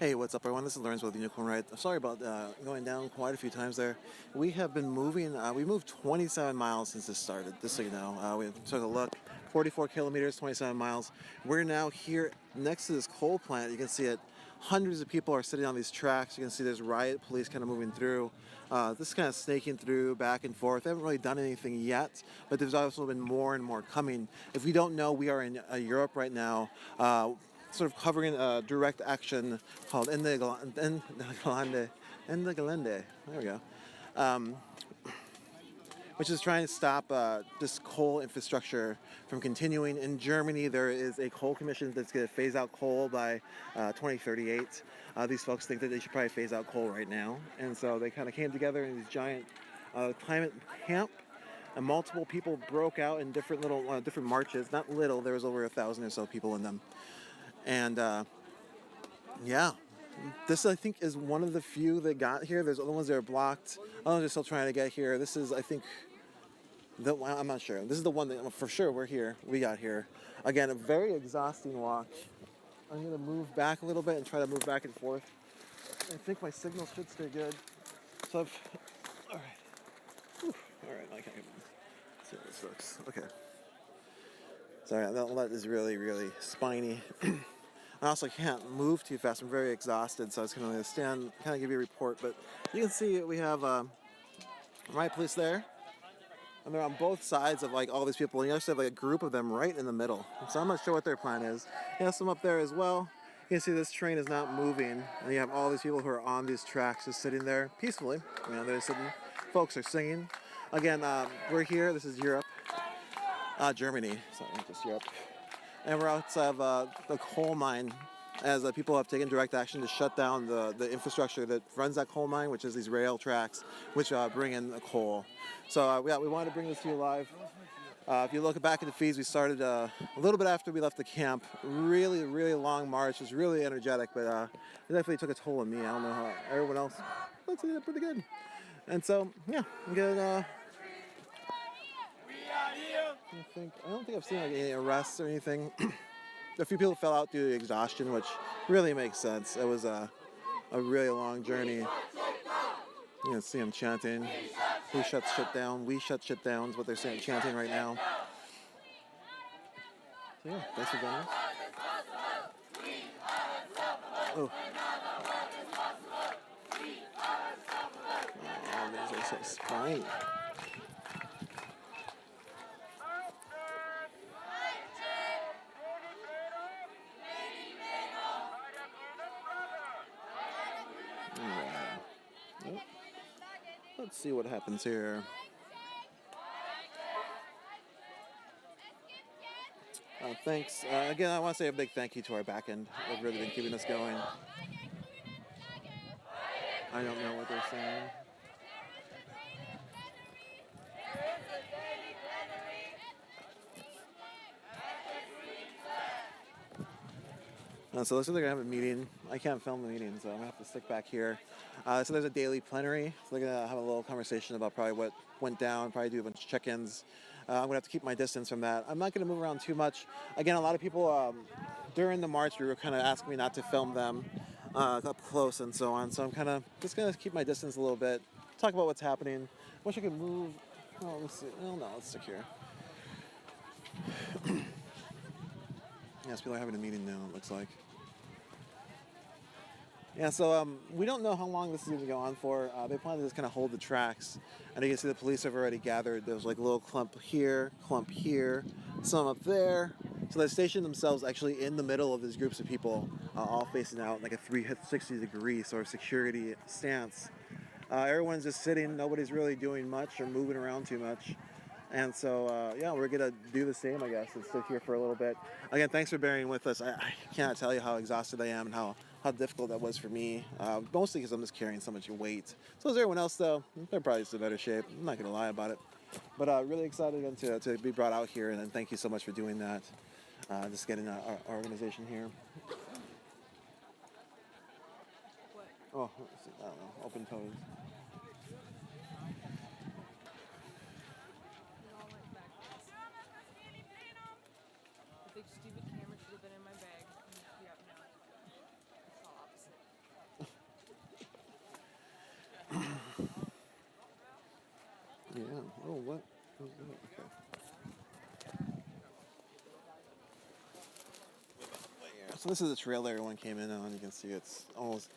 Hey, what's up, everyone? This is Lawrence with Unicorn Riot. Sorry about going down quite a few times there. We have been moving. We moved 27 miles since this started, just so you know. We took a look. 44 kilometers, 27 miles. We're now here next to this coal plant. You can see it. Hundreds of people are sitting on these tracks. You can see there's Riot police kind of moving through. This is kind of snaking through back and forth. They haven't really done anything yet, but there's also been more and more coming. If we don't know, we are in Europe right now. Sort of covering a direct action called Ende Gelände. Ende Gelände. There we go. Which is trying to stop this coal infrastructure from continuing. In Germany, there is a coal commission that's going to phase out coal by 2038. These folks think that they should probably phase out coal right now. And so they kind of came together in these giant climate camp. And multiple people broke out in different little, different marches. Not little, there was over 1,000 or so people in them. And yeah, this I think is one of the few that got here. There's other ones that are blocked. Others are still trying to get here. This is, I think, I'm not sure. This is the one that for sure we got here. Again, a very exhausting walk. I'm gonna move back a little bit and try to move back and forth. I think my signal should stay good. So all right. Whew. All right, I can't see how this looks. Okay. Sorry, that is really, really spiny. I also can't move too fast. I'm very exhausted, so I was going to stand, kind of give you a report. But you can see we have riot police there, and they're on both sides of like all these people. And you actually have like a group of them right in the middle. So I'm not sure what their plan is. You have some up there as well. You can see this train is not moving, and you have all these people who are on these tracks just sitting there peacefully. You know, they're sitting. Folks are singing. Again, we're here. This is Europe. Germany, sorry, just Europe. And we're outside of the coal mine as people have taken direct action to shut down the infrastructure that runs that coal mine, which is these rail tracks, which bring in the coal. So we wanted to bring this to you live. If you look back at the feeds, we started a little bit after we left the camp. Really, really long march. It was really energetic, but it definitely took a toll on me. I don't know how everyone else, but it did pretty good. And so, yeah, I'm good. I don't think I've seen like any arrests or anything. A few people fell out due to exhaustion, which really makes sense. It was a really long journey. You can see them chanting. Who shuts shit down? We shut shit down is what they're saying, chanting right now. So yeah, thanks for joining us. Oh, these are so spiny. Let's see what happens here. Thanks. Again, I want to say a big thank you to our back end. They've really been keeping us going. I don't know what they're saying. So looks like they're going to have a meeting. I can't film the meeting, so I'm going to have to stick back here. So there's a daily plenary. So they're going to have a little conversation about probably what went down, probably do a bunch of check-ins. I'm going to have to keep my distance from that. I'm not going to move around too much. Again, a lot of people during the march, were kind of asking me not to film them up close and so on. So I'm kind of just going to keep my distance a little bit, talk about what's happening. Wish I could move. Oh, let's see. Oh, no, let's stick here. Yes, people are having a meeting now, it looks like. Yeah, so we don't know how long this is going to go on for. They plan to just kind of hold the tracks. And you can see the police have already gathered. There's like a little clump here, some up there. So they stationed themselves actually in the middle of these groups of people, all facing out like a 360-degree sort of security stance. Everyone's just sitting. Nobody's really doing much or moving around too much. And so, yeah, we're going to do the same, I guess, and sit here for a little bit. Again, thanks for bearing with us. I cannot tell you how exhausted I am and how difficult that was for me, mostly because I'm just carrying so much weight. So is everyone else, though. They're probably just in better shape. I'm not going to lie about it. But really excited again to be brought out here, and thank you so much for doing that. Just getting our organization here. What? Oh, let's see. I don't know. Open toes. Big stupid camera should have been in my bag. Yep, no. It's all opposite. Yeah. Oh, what? Okay. So this is the trail that everyone came in on. You can see it's almost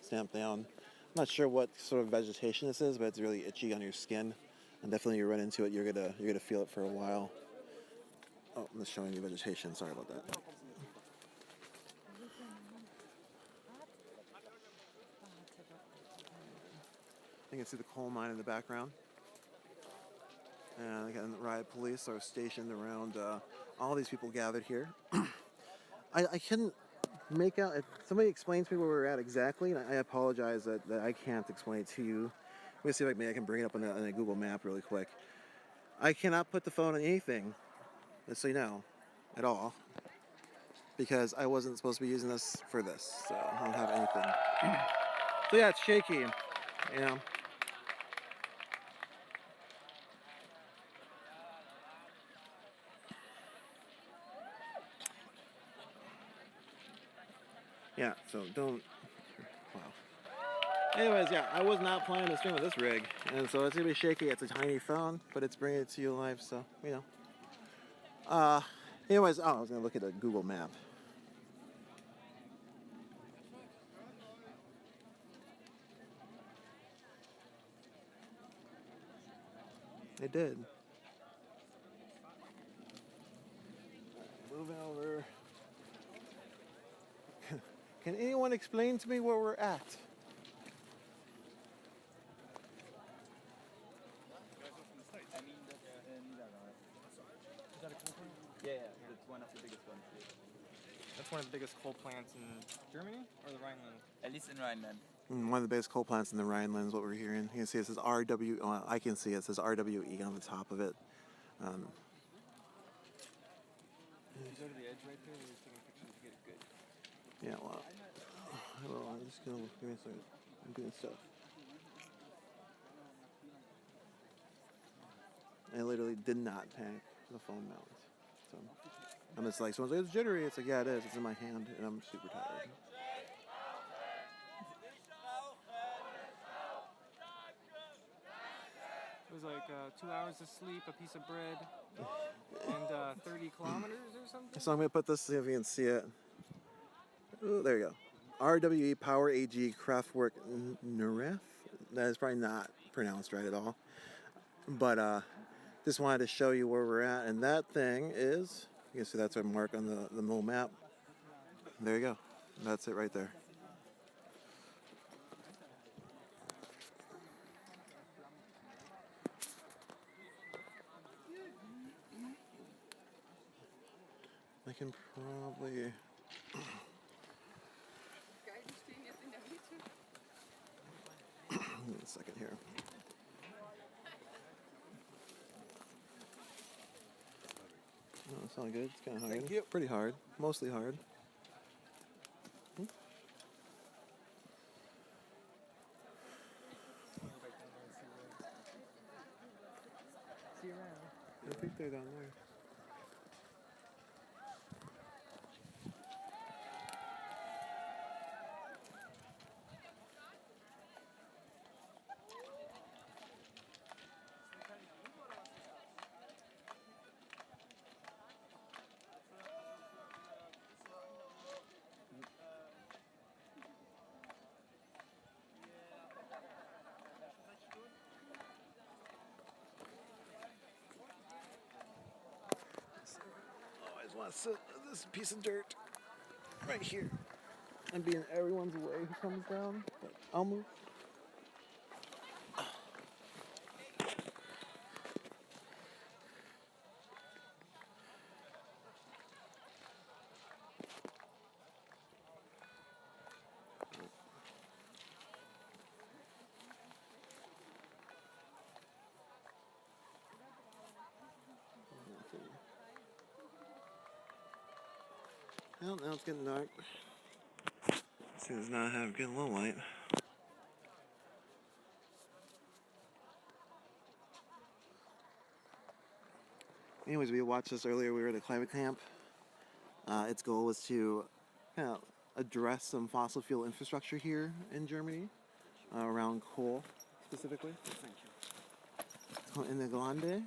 stamped down. I'm not sure what sort of vegetation this is, but it's really itchy on your skin. And definitely you run into it, you're gonna feel it for a while. Oh, I'm just showing you vegetation. Sorry about that. You can see the coal mine in the background. And again, the Riot police are stationed around all these people gathered here. I couldn't make out, if somebody explains to me where we're at exactly, and I apologize that I can't explain it to you. Let me see if maybe I can bring it up on a Google map really quick. I cannot put the phone on anything, just so you know, at all, because I wasn't supposed to be using this for this, so I don't have anything. So yeah, it's shaky, you know. Yeah, so don't, wow. Anyways, yeah, I was not planning to stream with this rig, and so it's gonna be shaky. It's a tiny phone, but it's bringing it to you live, so, you know. Anyways, I was gonna look at a Google map. It did. Moving over. Can anyone explain to me where we're at? Yeah, that's one of the biggest ones. That's one of the biggest coal plants in Germany or the Rhineland? At least in Rhineland. One of the biggest coal plants in the Rhineland is what we're hearing. You can see it says RW. Well, I can see it says RWE on the top of it. If you go to the edge right there, we're taking pictures to get it good. Yeah, well, I'm just gonna give me a second. I'm doing stuff. I literally did not pack the phone mount. So I'm just like, someone's like, it's jittery. It's like, yeah, it is. It's in my hand, and I'm super tired. It was like 2 hours of sleep, a piece of bread, and 30 kilometers or something. So I'm gonna put this, see if you can see it. Ooh, there you go. RWE Power AG Kraftwerk Neref. That is probably not pronounced right at all. But just wanted to show you where we're at, and that thing is, you can see that's a mark on the little map. There you go. That's it right there. I can probably... Give me a second here. No, it's not good. It's kind of hard. Thank you. Pretty hard. Mostly hard. See you around. I think they're down there. I just want to sit on this piece of dirt right here and be in everyone's way who comes down, but I'll move. Well, now it's getting dark. As soon as now I have good low light. Anyways, we watched this earlier. We were at a climate camp. Its goal was to kind of address some fossil fuel infrastructure here in Germany, around coal specifically. Thank you. called Ende Gelände.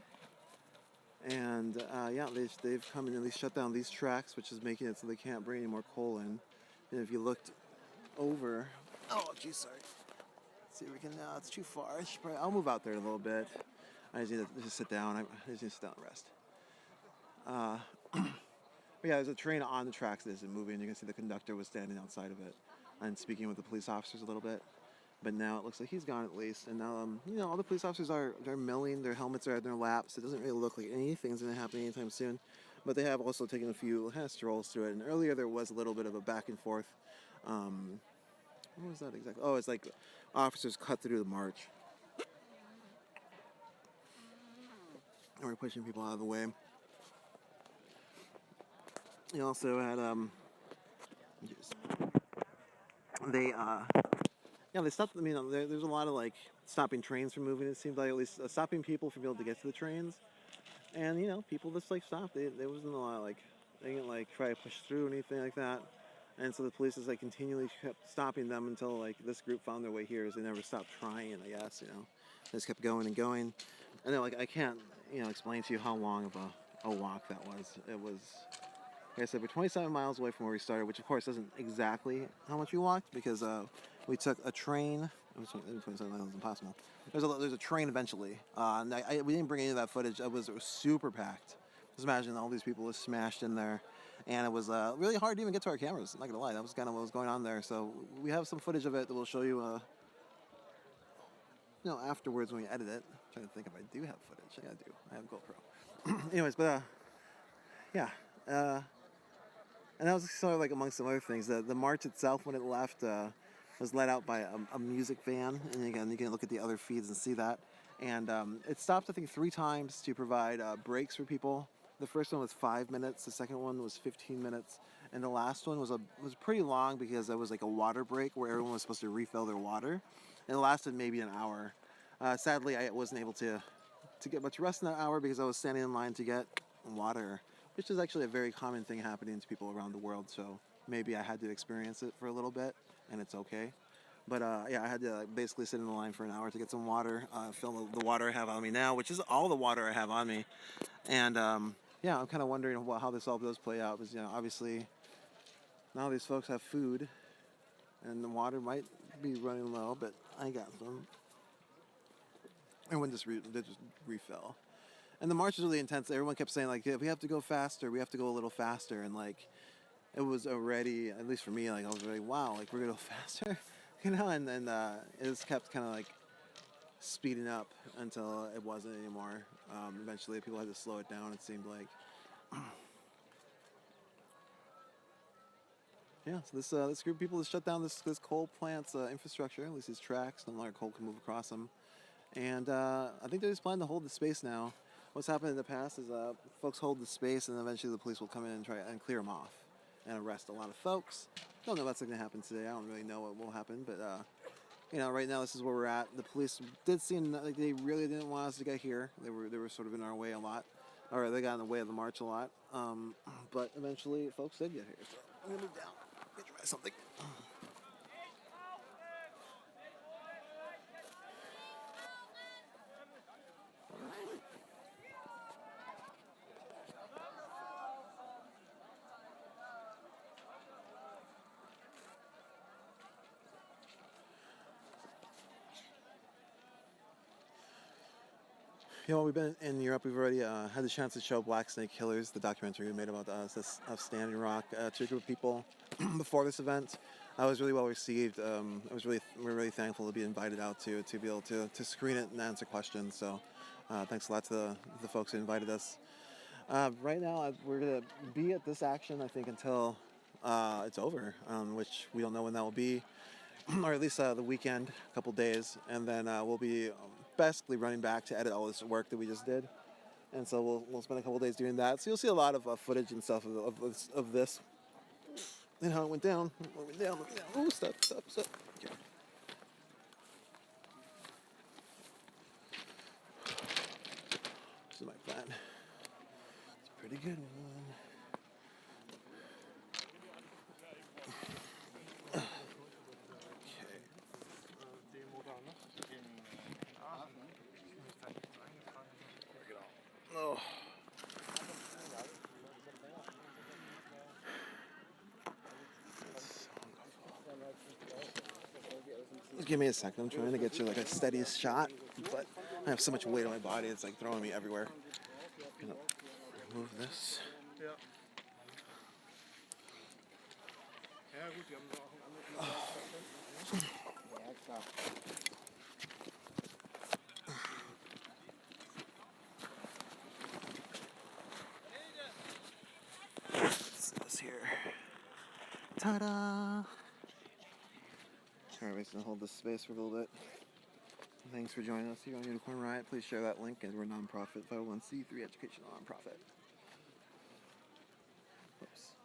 And yeah, they've come in and they shut down these tracks, which is making it so they can't bring any more coal in. And if you looked over, oh geez, sorry. Let's see if we can. It's too far. I'll move out there a little bit. I just need to just sit down. I just need to sit down and rest. But yeah, there's a train on the tracks that isn't moving. You can see the conductor was standing outside of it and speaking with the police officers a little bit. But now it looks like he's gone at least. And now, all the police officers they're milling. Their helmets are at their laps. It doesn't really look like anything's going to happen anytime soon. But they have also taken a few kind of strolls through it. And earlier there was a little bit of a back and forth. What was that exactly? Oh, it's like officers cut through the march. And we're pushing people out of the way. You also had, they stopped, there's a lot of, like, stopping trains from moving, it seemed like, at least stopping people from being able to get to the trains. And, people just, like, stopped. There wasn't a lot of, like, they didn't, like, try to push through or anything like that. And so the police just, like, continually kept stopping them until, like, this group found their way here, as they never stopped trying, I guess, They just kept going and going. And then, like, I can't, explain to you how long of a walk that was. It was, like I said, we're 27 miles away from where we started, which, of course, isn't exactly how much we walked, because we took a train. 27 miles is impossible. There's a train eventually. And we didn't bring any of that footage. It was super packed. Just imagine all these people just smashed in there. And it was really hard to even get to our cameras. I'm not going to lie. That was kind of what was going on there. So we have some footage of it that we'll show you, afterwards when we edit it. I'm trying to think if I do have footage. I do. I have GoPro. Anyways, but, yeah. And that was sort of like amongst some other things. The march itself, when it left, was led out by a music van. And again, you can look at the other feeds and see that. And it stopped, I think, 3 times to provide breaks for people. The first one was 5 minutes. The second one was 15 minutes. And the last one was pretty long because it was like a water break where everyone was supposed to refill their water. And it lasted maybe an hour. Sadly, I wasn't able to get much rest in that hour because I was standing in line to get water, which is actually a very common thing happening to people around the world. So maybe I had to experience it for a little bit, and it's okay. But yeah, I had to basically sit in the line for an hour to get some water, fill the water I have on me now, which is all the water I have on me. And yeah, I'm kind of wondering how this all does play out. Because obviously now these folks have food, and the water might be running low, but I got some. Everyone just refill. And the march was really intense. Everyone kept saying, like, yeah, we have to go faster. We have to go a little faster. And, like, it was already, at least for me, like, I was already, wow, like, we're going to go faster. And then it just kept kind of, like, speeding up until it wasn't anymore. Eventually, people had to slow it down, it seemed like. Yeah, so this group of people has shut down this coal plant's infrastructure, at least these tracks. No longer coal can move across them. And I think they're just planning to hold the space now. What's happened in the past is folks hold the space, and eventually the police will come in and try and clear them off and arrest a lot of folks. Don't know what's going to happen today. I don't really know what will happen, but right now this is where we're at. The police did seem like they really didn't want us to get here. They were sort of in our way a lot, or they got in the way of the march a lot. But eventually, folks did get here. So I'm gonna move down. Let me try something. We've been in Europe. We've already had the chance to show Black Snake Killers, the documentary we made about us of Standing Rock, to a group of people before this event. I was really well received. We're really thankful to be invited out to be able to screen it and answer questions. So thanks a lot to the folks who invited us. Right now, we're going to be at this action, I think, until it's over, which we don't know when that will be, or at least the weekend, a couple days, and then we'll be basically running back to edit all this work that we just did. And so we'll spend a couple days doing that. So you'll see a lot of footage and stuff of this. And how it went down. Oh, stop. Okay. This is my plan. It's a pretty good one. Just give me a second. I'm trying to get you like a steady shot, but I have so much weight on my body, it's like throwing me everywhere. Gonna remove this. Ja. Ja gut, die haben so auch einen anderen. Ja, klar. What's this here? Ta-da! Alright, we're just gonna hold this space for a little bit. Thanks for joining us here on Unicorn Riot. Please share that link, and we're a non-profit 501c3 educational non-profit. Oops.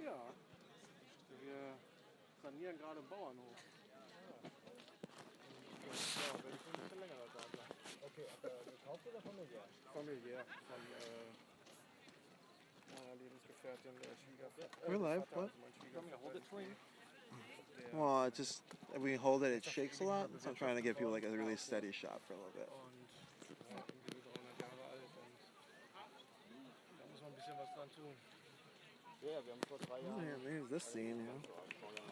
Ja. Wir sanieren gerade einen Bauernhof. Ja, werde ich ein bisschen länger da bleiben. Okay, gekauft oder familiär? Familiär, von meiner Lebensgefährtin, der Schwiegervater. We're live, what? Hold it for you. Well, it just, if we hold it, it shakes a lot, so I'm trying to give people like a really steady shot for a little bit. Und irgendwie 300 Jahre alt und da muss man ein bisschen was dran tun. Ja, wir haben vor 3 Oh, Jahren. yeah, there's this scene, you know.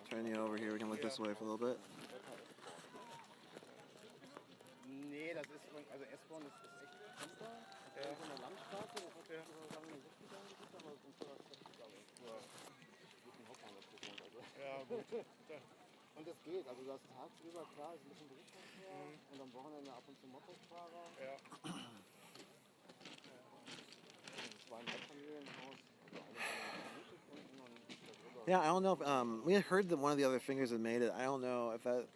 Turn you over here, we can look this way for a little bit. Nee, das ist, also S-Bahn ist echt Fenster. Das ist so eine Landstraße, das hat ja so lange nicht gegangen, aber sonst war das echt geil. Ja. Mit dem Hauptbahnhof gewohnt, also. Ja, gut. Und das geht, also das tagsüber, klar, ist ein bisschen Berufsverkehr und am Wochenende ab und zu Mopedfahrer. Ja. Es war ein Mehrfamilienhaus, also alle Kunden und darüber. Yeah, I don't know if, we had heard that one of the other fingers had made it. I don't know if that,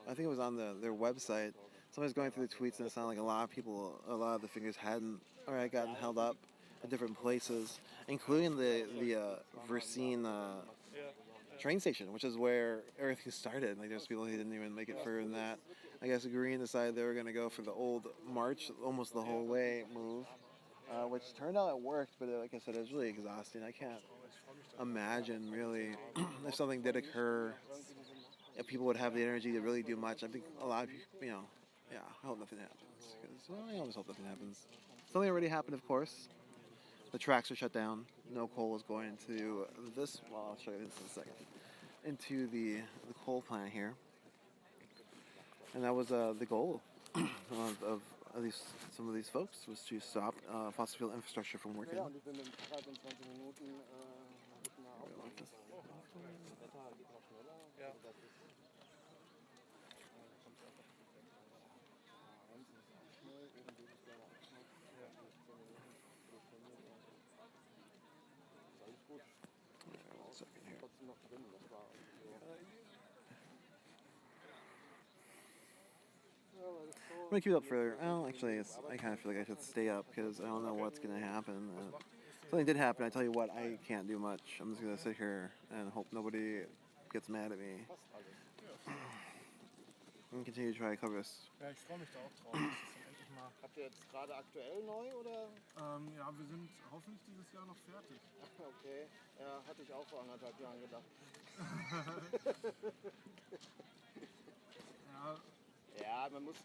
I think it was on their website. Somebody's going through the tweets and it sounded like a lot of the fingers hadn't, or had gotten held up at different places, including the Versine train station, which is where everything started. Like there's people who didn't even make it further than that. I guess Green decided they were going to go for the old march, almost the whole way move, which turned out it worked, but like I said, it was really exhausting. I can't imagine really if something did occur, if people would have the energy to really do much. I think a lot of people, you know, yeah, I hope nothing happens. Well, I always hope nothing happens. Something already happened, of course. The tracks are shut down. No coal is going into this. Well, I'll show you this in a second. Into the coal plant here, and that was the goal of at least some of these folks was to stop fossil fuel infrastructure from working. Ja, und ich bin mit dem Fahrrad in 20 Minuten nach Aufwand. Das Wetter geht noch schneller. Ja. Also das ist, kommt einfach eins ist auch schnell, oben geht es leider auch noch. Ja. 10 Minuten, telefoniert und ist alles gut. One second here. Trotzdem noch drin, das war so. I'm gonna keep it up further. Well, actually, I kind of feel like I should stay up because I don't know what's gonna happen. Something did happen. I tell you what, I can't do much. I'm just gonna sit here and hope nobody gets mad at me. And continue to try to cover this. Ja, ich freue mich da auch drauf. Das ist dann endlich mal. Habt ihr jetzt gerade aktuell neu oder? Ja, wir sind hoffentlich dieses Jahr noch fertig. Okay, ja, hatte ich auch vor 1,5 Jahren gedacht. Ja, Ja, man muss,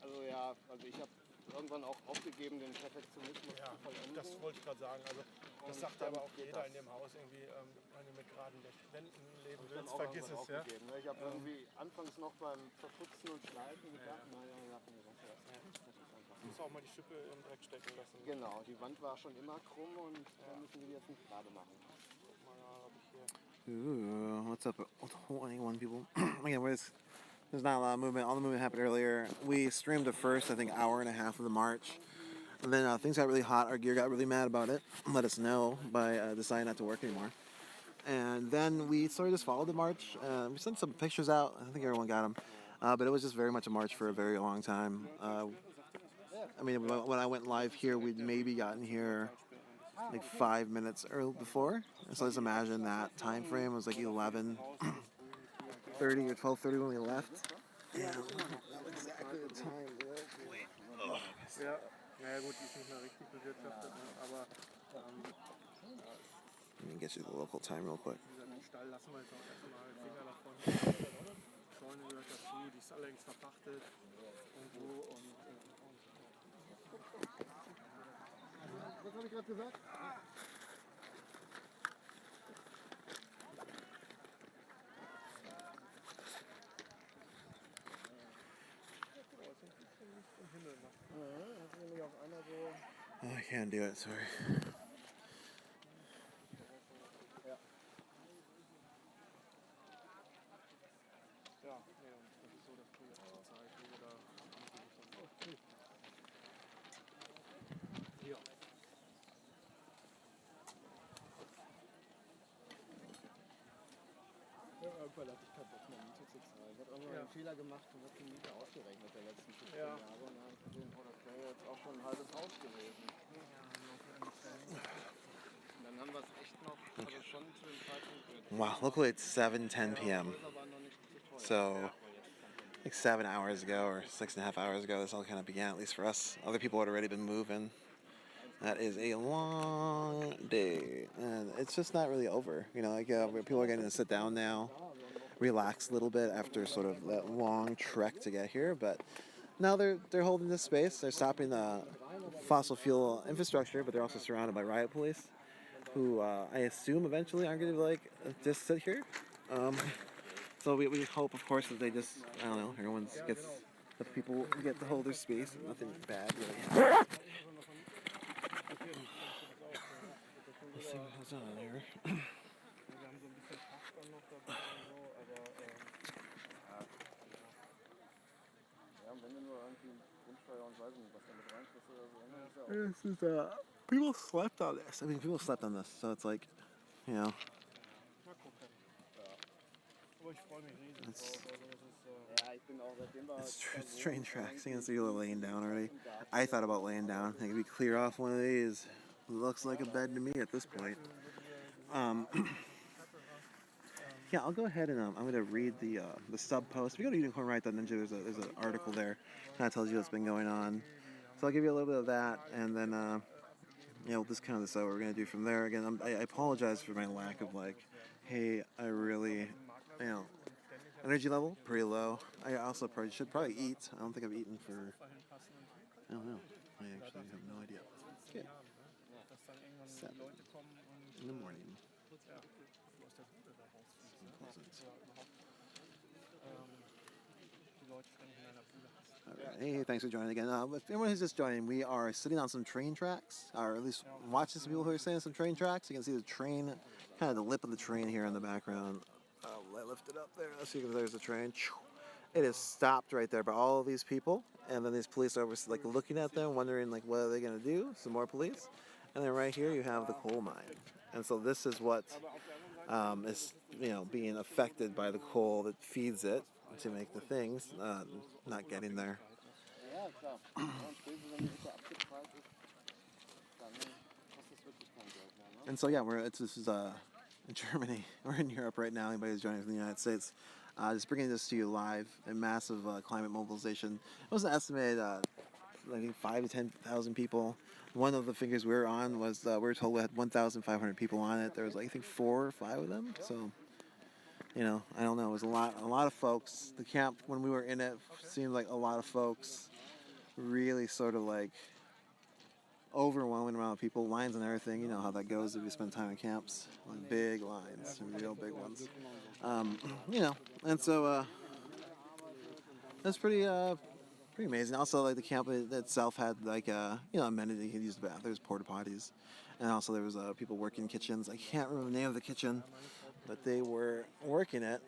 also ja, also ich habe irgendwann auch aufgegeben, den Perfektionismus ja, zu vollenden. das wollte ich gerade sagen. Also, das Und sagt dann aber auch geht jeder das. in dem Haus irgendwie, wenn du mit geraden Wänden leben Ich habe willst, auch vergiss irgendwann es, ja. aufgegeben. Ne? Ich habe irgendwie anfangs noch beim Verputzen und Schleifen gedacht, naja, lassen wir das jetzt. Das ist einfach. Du musst auch mal die Schippe im Dreck stecken lassen. Genau, die Wand war schon immer krumm und wir müssen die jetzt nicht gerade machen. Guck mal, ob ich hier. Ooh, what's up, 21 people? Again, there's not a lot of movement. All the movement happened earlier. We streamed the first, I think, hour and a half of the march. And then things got really hot. Our gear got really mad about it. Let us know by deciding not to work anymore. And then we sort of just followed the march. We sent some pictures out. I think everyone got them. But it was just very much a march for a very long time. I mean, when I went live here, we'd maybe gotten here like 5 minutes early before. So let's imagine that time frame was like 11:30 or 12:30 when we left. Yeah, exactly the time. Ja, naja gut, die ist nicht mehr richtig bewirtschaftet, ne? Aber Let me get you the local time real quick. dieser den Stall lassen wir jetzt auch erstmal Finger davon. Scheune gehört dazu, die ist allerdings verpachtet. Irgendwo und Was habe ich gerade gesagt? Oh, I can't do it, sorry. ja, nee, das ist so das Projekt zur Zeit, wo wir da ja. Irgendwann hatte ich keinen Bock mehr, Miete zu zahlen. Ich habe irgendwann einen Fehler gemacht und habe die Miete ausgerechnet der letzten 15 Jahre. Und dann habe ich gesehen, oh, das wäre jetzt auch schon ein halbes Haus gewesen. Und dann haben wir es echt noch, also schon zu dem Zeitpunkt mit. Wow, luckily it's 7:10 p.m. So, like 7 hours ago or 6.5 hours ago, this all kind of began, at least for us. Other people had already been moving. That is a long day, and it's just not really over. You know, like people are getting to sit down now, relax a little bit after sort of that long trek to get here. But now they're holding this space. They're stopping the fossil fuel infrastructure, but they're also surrounded by riot police, who I assume eventually aren't going to like just sit here. So we hope, of course, that they just, I don't know, everyone gets, the people get to hold their space. Nothing bad really happens. Let's see what goes on here. Wir haben so ein bisschen Pacht dann noch dabei und so, aber Ja, und wenn du nur irgendwie Grundsteuer und weiß nicht, was damit reinfrisst oder so, dann ist ja auch. This is, people slept on this. I mean, people slept on this, so it's like, you know. mal gucken. Aber ich freue mich riesig drauf. Also das ist, Ja, ich bin auch seitdem wir. It's train tracks. You can see you're laying down already. I thought about laying down. I could be clear off one of these. Looks like a bed to me at this point. Yeah, I'll go ahead and I'm going to read the sub post. If you go to unicornriot.ninja, there's an article there kind of tells you what's been going on. So I'll give you a little bit of that, and then we'll just kind of decide what we're going to do from there. Again, I apologize for my lack of like, hey, I really, energy level pretty low. I also should probably eat. I don't think I've eaten for, I don't know. I actually have no idea. Okay. 7 in the morning. Alright, hey, thanks for joining again. If anyone who's just joining, we are sitting on some train tracks, or at least watching some people who are sitting on some train tracks. You can see the train, kind of the lip of the train here in the background. I lift it up there. Let's see if there's a train. It is stopped right there by all of these people, and then these police are like looking at them, wondering like what are they gonna do? Some more police, and then right here you have the coal mine, and so this is what is being affected by the coal that feeds it to make the things not getting there. Ja, klar. Ja, und spätestens, wenn die Hütte abgepreist ist, dann kostet es wirklich kein Geld mehr, ne? And so yeah, this is in Germany. We're in Europe right now. Anybody who's joining from the United States, just bringing this to you live. A massive climate mobilization. It was an estimated, I think 5,000 to 10,000 people. One of the figures we were on was we were told we had 1,500 people on it. There was I think 4 or 5 of them. So, I don't know. It was a lot of folks. The camp when we were in it seemed like a lot of folks. Really sort of like overwhelming amount of people, lines and everything. You know how that goes if you spend time in camps. Like big lines, real big ones. And so that's pretty amazing. Also, like the camp itself had like amenity. You could use the bath. There's porta potties, and also there was people working kitchens. I can't remember the name of the kitchen, but they were working it.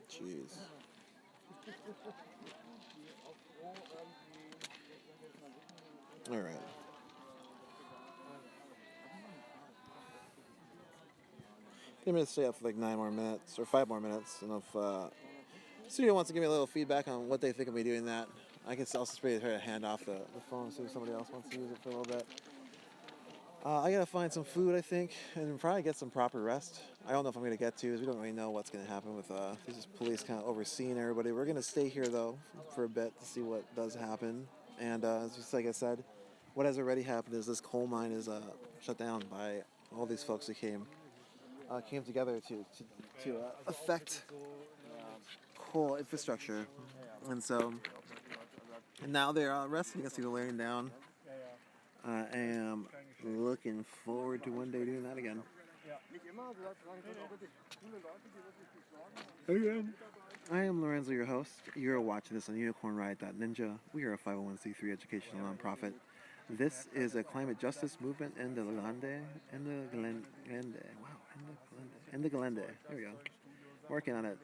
Jeez. All right. I'm going to stay up for like 9 more minutes or 5 more minutes, and if studio wants to give me a little feedback on what they think of me doing that, I can also try to hand off the phone, see if somebody else wants to use it for a little bit. I gotta find some food, I think, and probably get some proper rest. I don't know if I'm gonna get to, because we don't really know what's gonna happen with these police kind of overseeing everybody. We're gonna stay here though for a bit to see what does happen. And just like I said, what has already happened is this coal mine is shut down by all these folks that came together to affect coal infrastructure, and so and now they're resting. Us, they're laying down. I am looking forward to one day doing that again. I am Lorenzo, your host. You're watching this on unicornriot.ninja. We are a 501c3 educational nonprofit. This is a climate justice movement in the Gelände. Ende Gelände. There we go. Working on it.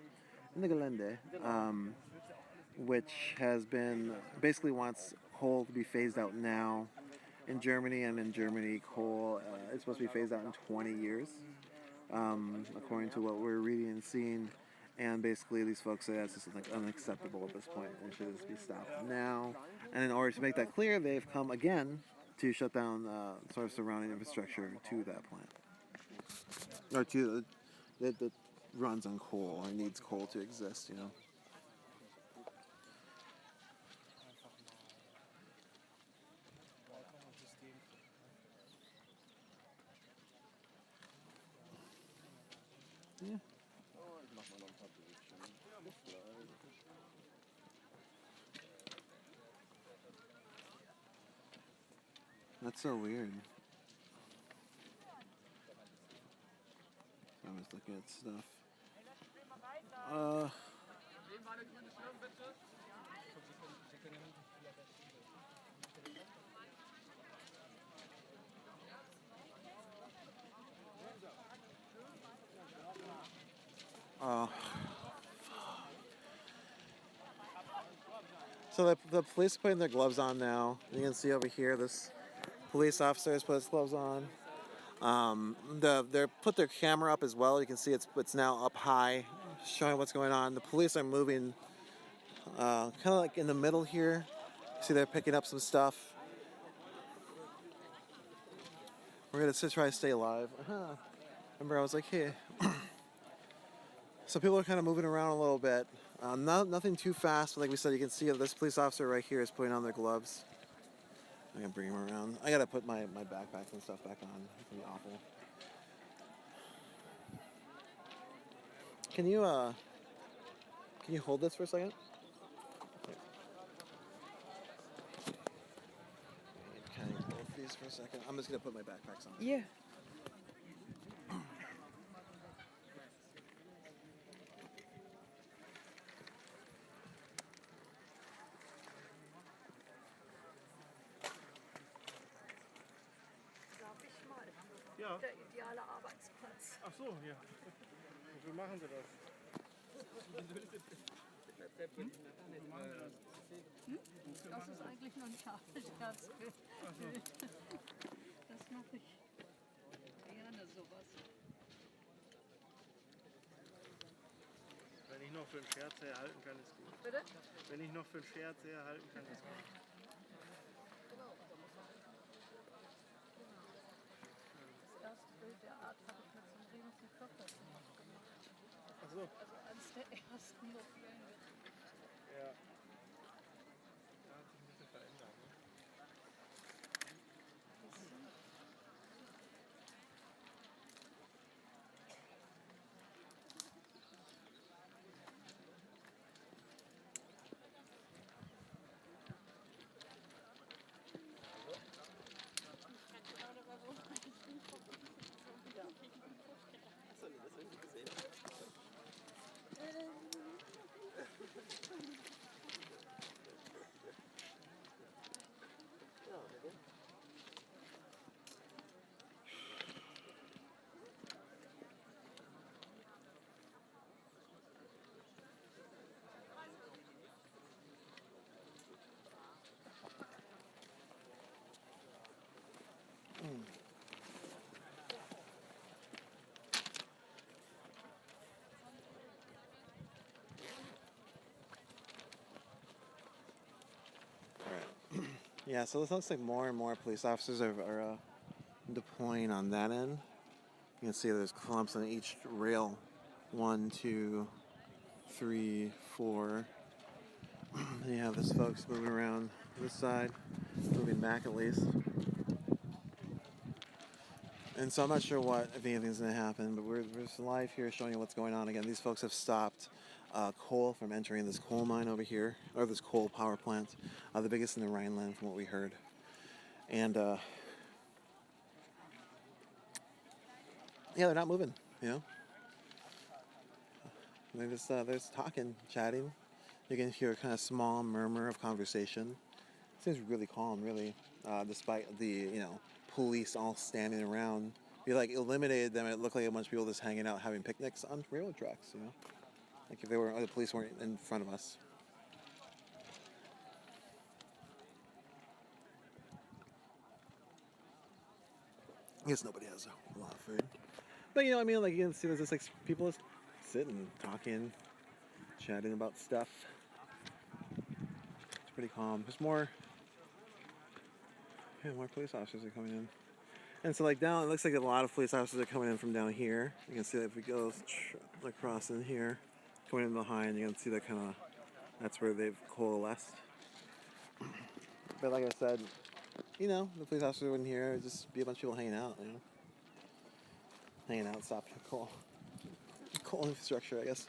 In the Gelände, which has been basically wants coal to be phased out now in Germany, and in Germany coal is supposed to be phased out in 20 years, according to what we're reading and seeing. And basically these folks say that's just like unacceptable at this point and should just be stopped now. And in order to make that clear, they've come again to shut down sort of surrounding infrastructure to that plant, or to that runs on coal or needs coal to exist, you know. Yeah. That's so weird. I was looking at stuff. So the police are putting their gloves on now. You can see over here this police officer has put his gloves on. They put their camera up as well. You can see it's now up high, showing what's going on. The police are moving kind of like in the middle here. See, they're picking up some stuff. We're gonna try to stay alive. Remember, I was like, hey. So people are kind of moving around a little bit. Nothing too fast, but like we said, you can see this police officer right here is putting on their gloves. I'm gonna bring him around. I gotta put my backpacks and stuff back on. It's gonna be awful. Can you hold this for a second? Can I both these for a second? I'm just gonna put my backpacks on. Yeah. Ja. Der ideale Arbeitsplatz. Ach so, ja. Wofür machen Sie das? Das ist eigentlich nur ein Scherz. Das mache ich gerne, sowas. Wenn ich noch für einen Scherz herhalten kann, ist gut. Bitte? Wenn ich noch für einen Scherz herhalten kann, ist gut. Das erste Bild der Art habe ich mit so einem riesigen Körper gemacht. Ach so. Also eines der ersten Mobilen. Ja. Da hat sich ein bisschen verändert. Ne? Yeah, so it looks like more and more police officers are deploying on that end. You can see there's clumps on each rail. 1, 2, 3, 4. And you have this folks moving around this side, moving back at least. And so I'm not sure if anything's going to happen, but we're just live here showing you what's going on. Again, these folks have stopped coal from entering this coal mine over here, or this coal power plant, the biggest in the Rhineland from what we heard. And yeah, they're not moving, you know. They're just talking, chatting. You can hear a kind of small murmur of conversation. It seems really calm, really, despite the, police all standing around. If you eliminated them, it looked like a bunch of people just hanging out having picnics on railroad tracks, Like if the police weren't in front of us. I guess nobody has a lot of food. But you can see there's just people just sitting, talking, chatting about stuff. It's pretty calm. There's more police officers are coming in. And so down, it looks like a lot of police officers are coming in from down here. You can see that if we go across in here, coming in behind, you can see that that's where they've coalesced. But like I said, the police officers wouldn't here, it'd just be a bunch of people hanging out, Hanging out, stopping coal infrastructure, I guess.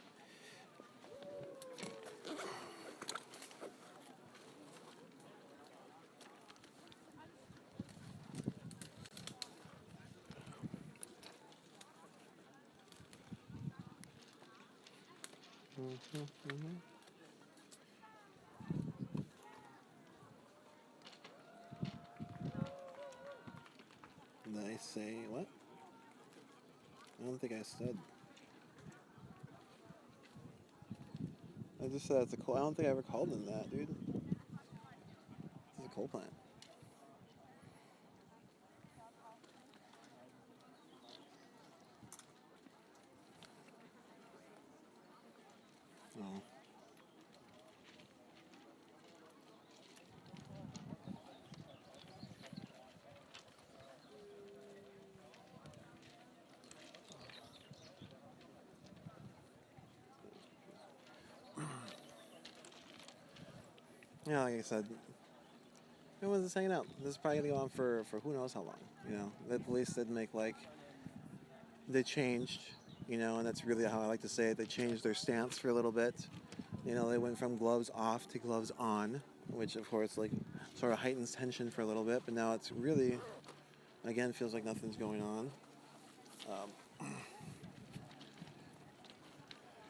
Did I say what? I don't think I said. I just said it's a coal. I don't think I ever called them that, dude. This is a coal plant. Oh. Yeah, like I said, everyone's just hanging out. This is probably gonna go on for who knows how long. The police did make they changed, and that's really how I like to say it. They changed their stance for a little bit. They went from gloves off to gloves on, which of course sort of heightens tension for a little bit. But now it's really, again, feels like nothing's going on.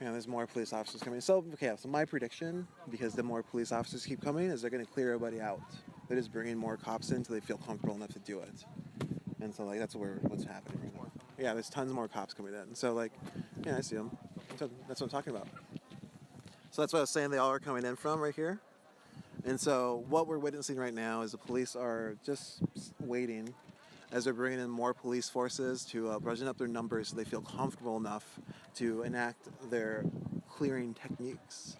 There's more police officers coming. So my prediction, because the more police officers keep coming, is they're going to clear everybody out. They're just bringing more cops in until they feel comfortable enough to do it. And so that's what's happening right now. Yeah, there's tons more cops coming in. So I see them. That's what I'm talking about. So that's what I was saying. They all are coming in from right here. And so what we're witnessing right now is the police are just waiting as they're bringing in more police forces to brushing up their numbers so they feel comfortable enough to enact their clearing techniques,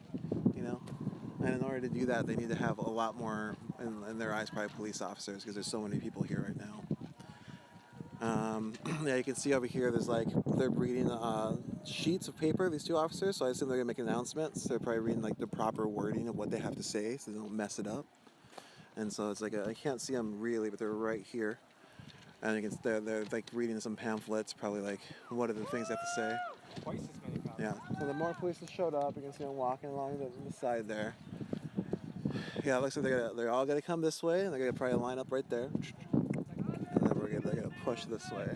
And in order to do that, they need to have a lot more, in their eyes, probably police officers, because there's so many people here right now. You can see over here, they're reading sheets of paper, these two officers, so I assume they're going to make announcements. They're probably reading the proper wording of what they have to say so they don't mess it up. And so it's I can't see them really, but they're right here. And they're reading some pamphlets, probably what are the things they have to say. Twice as many cops. Yeah. So the more police have showed up, you can see them walking along the side there. Yeah, it looks like they're all gonna come this way, and they're gonna probably line up right there. And then they're gonna push this way.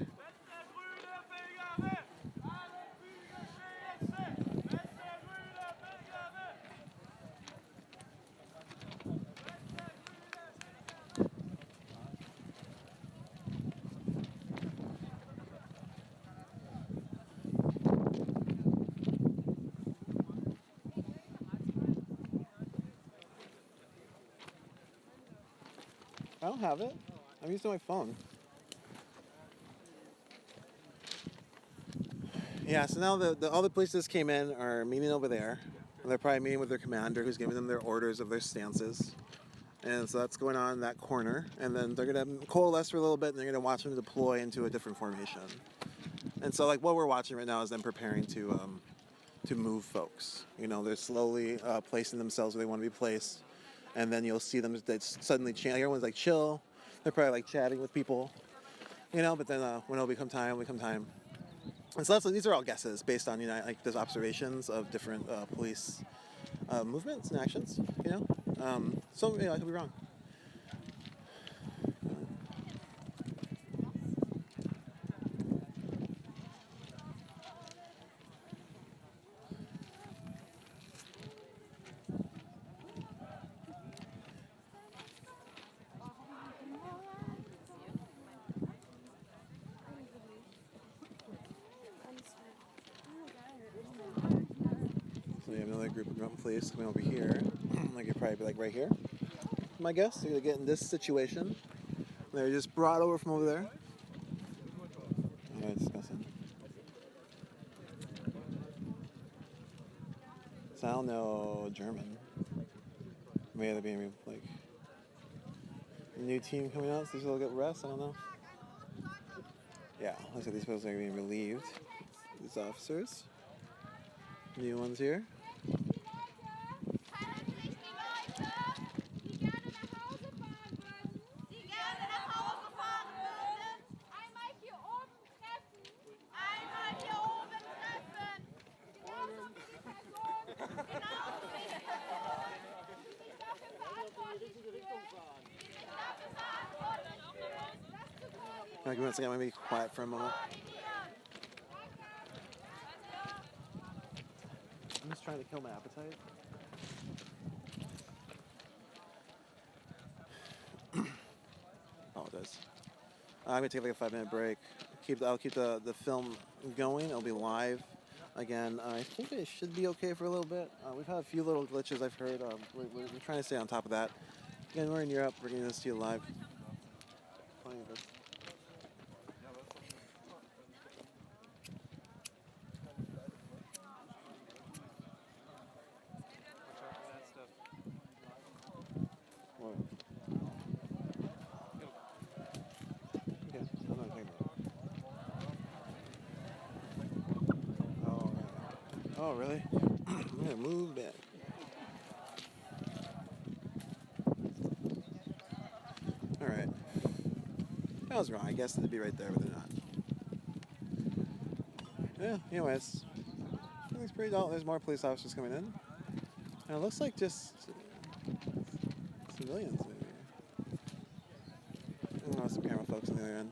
I don't have it. I'm using my phone. Yeah, so now all the police that came in are meeting over there. And they're probably meeting with their commander who's giving them their orders of their stances. And so that's going on in that corner. And then they're going to coalesce for a little bit, and they're going to watch them deploy into a different formation. And so, like, what we're watching right now is them preparing to move folks. You know, they're slowly placing themselves where they want to be placed. And then you'll see them suddenly change. Everyone's like chill. They're probably like chatting with people, you know. But then when it'll become time. And so these are all guesses based on like those observations of different police movements and actions, you know. So I could be wrong. So we have another group of mountain police coming over here. Like it'd probably be like right here. My guess, they're gonna get in this situation. They're just brought over from over there. Oh, that's disgusting. So I don't know German. Maybe they're being like a new team coming out, so these will get rest. I don't know. Yeah, looks like these people are being relieved. These officers. New ones here. Alright, once again, I'm going to be quiet for a moment. I'm just trying to kill my appetite. Apologize. I'm going to take like a 5-minute break. I'll keep the film going. It'll be live. Again, I think it should be okay for a little bit. We've had a few little glitches I've heard. We're trying to stay on top of that. Again, we're in Europe. We're getting this to you live. Playing this. What? Okay, I'm not talking about it. Oh, really? I'm gonna move back. Alright. I was wrong. I guess they'd be right there, but they're not. Yeah, anyways. Everything's pretty dull. There's more police officers coming in. And it looks like just civilians, maybe. Oh, some camera folks on the other end.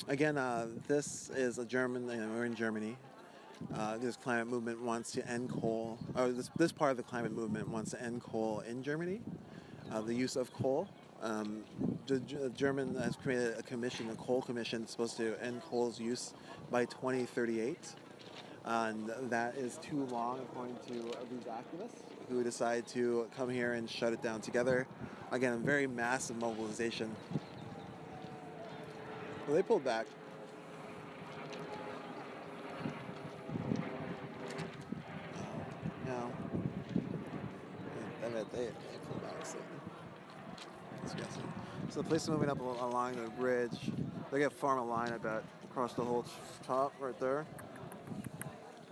Again, this is a German, we're in Germany. This climate movement wants to end coal, or this part of the climate movement wants to end coal in Germany, the use of coal. German has created a commission, a coal commission, that's supposed to end coal's use by 2038. And that is too long, according to these activists who decide to come here and shut it down together. Again, a very massive mobilization. Well, they pulled back. No. I bet they pulled back. So the police are moving up along the bridge. They're going to form a line, I bet, across the whole top right there.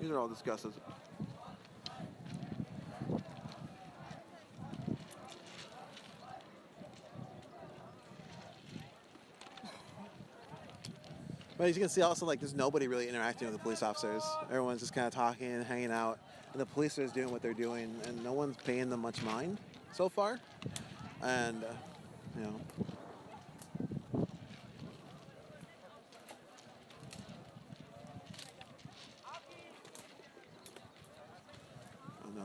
These are all discusses. But as you can see also, like, there's nobody really interacting with the police officers. Everyone's just kind of talking and hanging out. And the police are just doing what they're doing. And no one's paying them much mind so far. And, you know.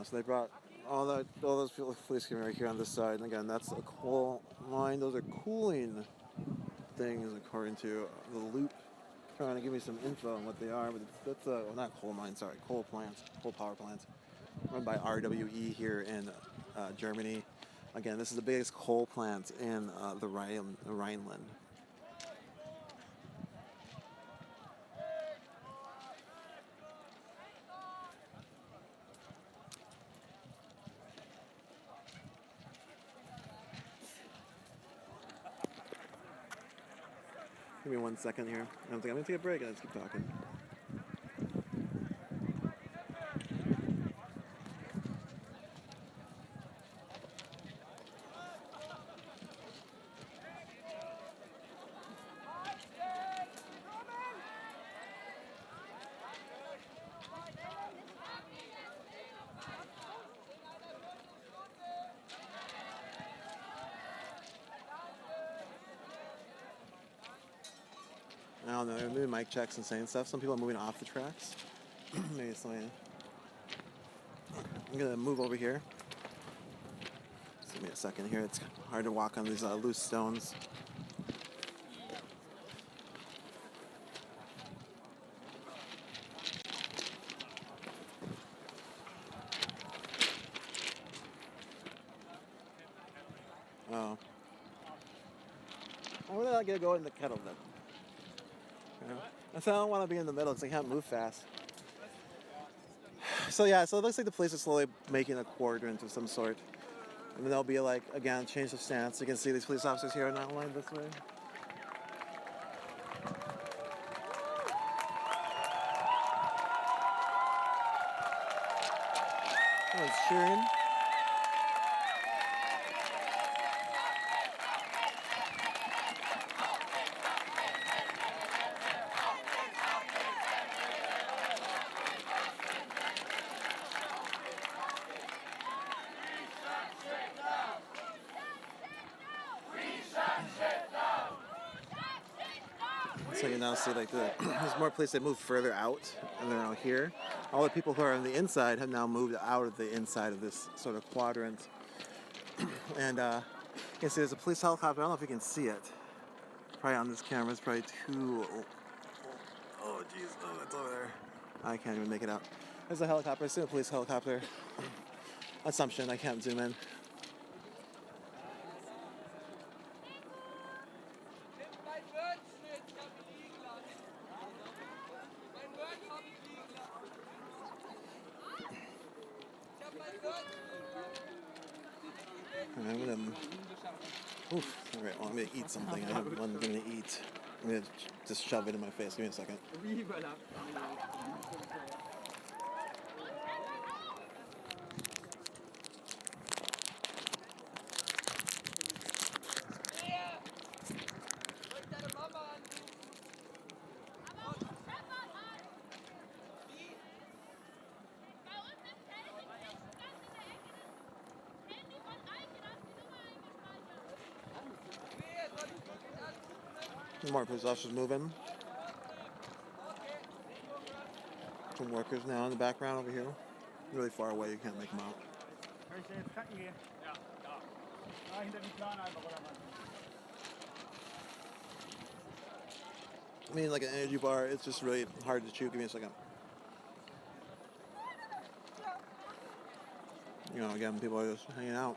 So they brought all those police coming right here on this side. And again, that's a coal mine. Those are cooling things according to the loop trying to give me some info on what they are, but that's well, not coal mine, sorry, coal plants, coal power plants, run by RWE here in Germany. Again, this is the biggest coal plant in the Rhineland. Give me 1 second here. I'm gonna take a break and let's keep talking. I don't know, they're moving mic checks and saying stuff. Some people are moving off the tracks. Maybe something. I'm gonna move over here. Just give me a second here. It's hard to walk on these loose stones. Oh. Why would I not get to go in the kettle then? Yeah. I said I don't want to be in the middle because I can't move fast. So yeah, so it looks like the police are slowly making a quadrant of some sort. And then there'll be like, again, change of stance. You can see these police officers here are not aligned this way. Everyone's cheering. So you now see like there's more police that move further out and they're now here. All the people who are on the inside have now moved out of the inside of this sort of quadrant. And you can see there's a police helicopter. I don't know if you can see it. Probably on this camera, it's probably too... Oh, jeez. Oh, it's over there. I can't even make it out. There's a helicopter. It's a police helicopter. Assumption. I can't zoom in. I'm gonna... Oof. Alright, well, I'm gonna eat something. I have one thing to eat. I'm gonna just shove it in my face. Give me a second. More police officers moving. Some workers now in the background over here. Really far away, you can't make them out. I mean, like an energy bar, it's just really hard to chew. Give me a second. You know, again, people are just hanging out.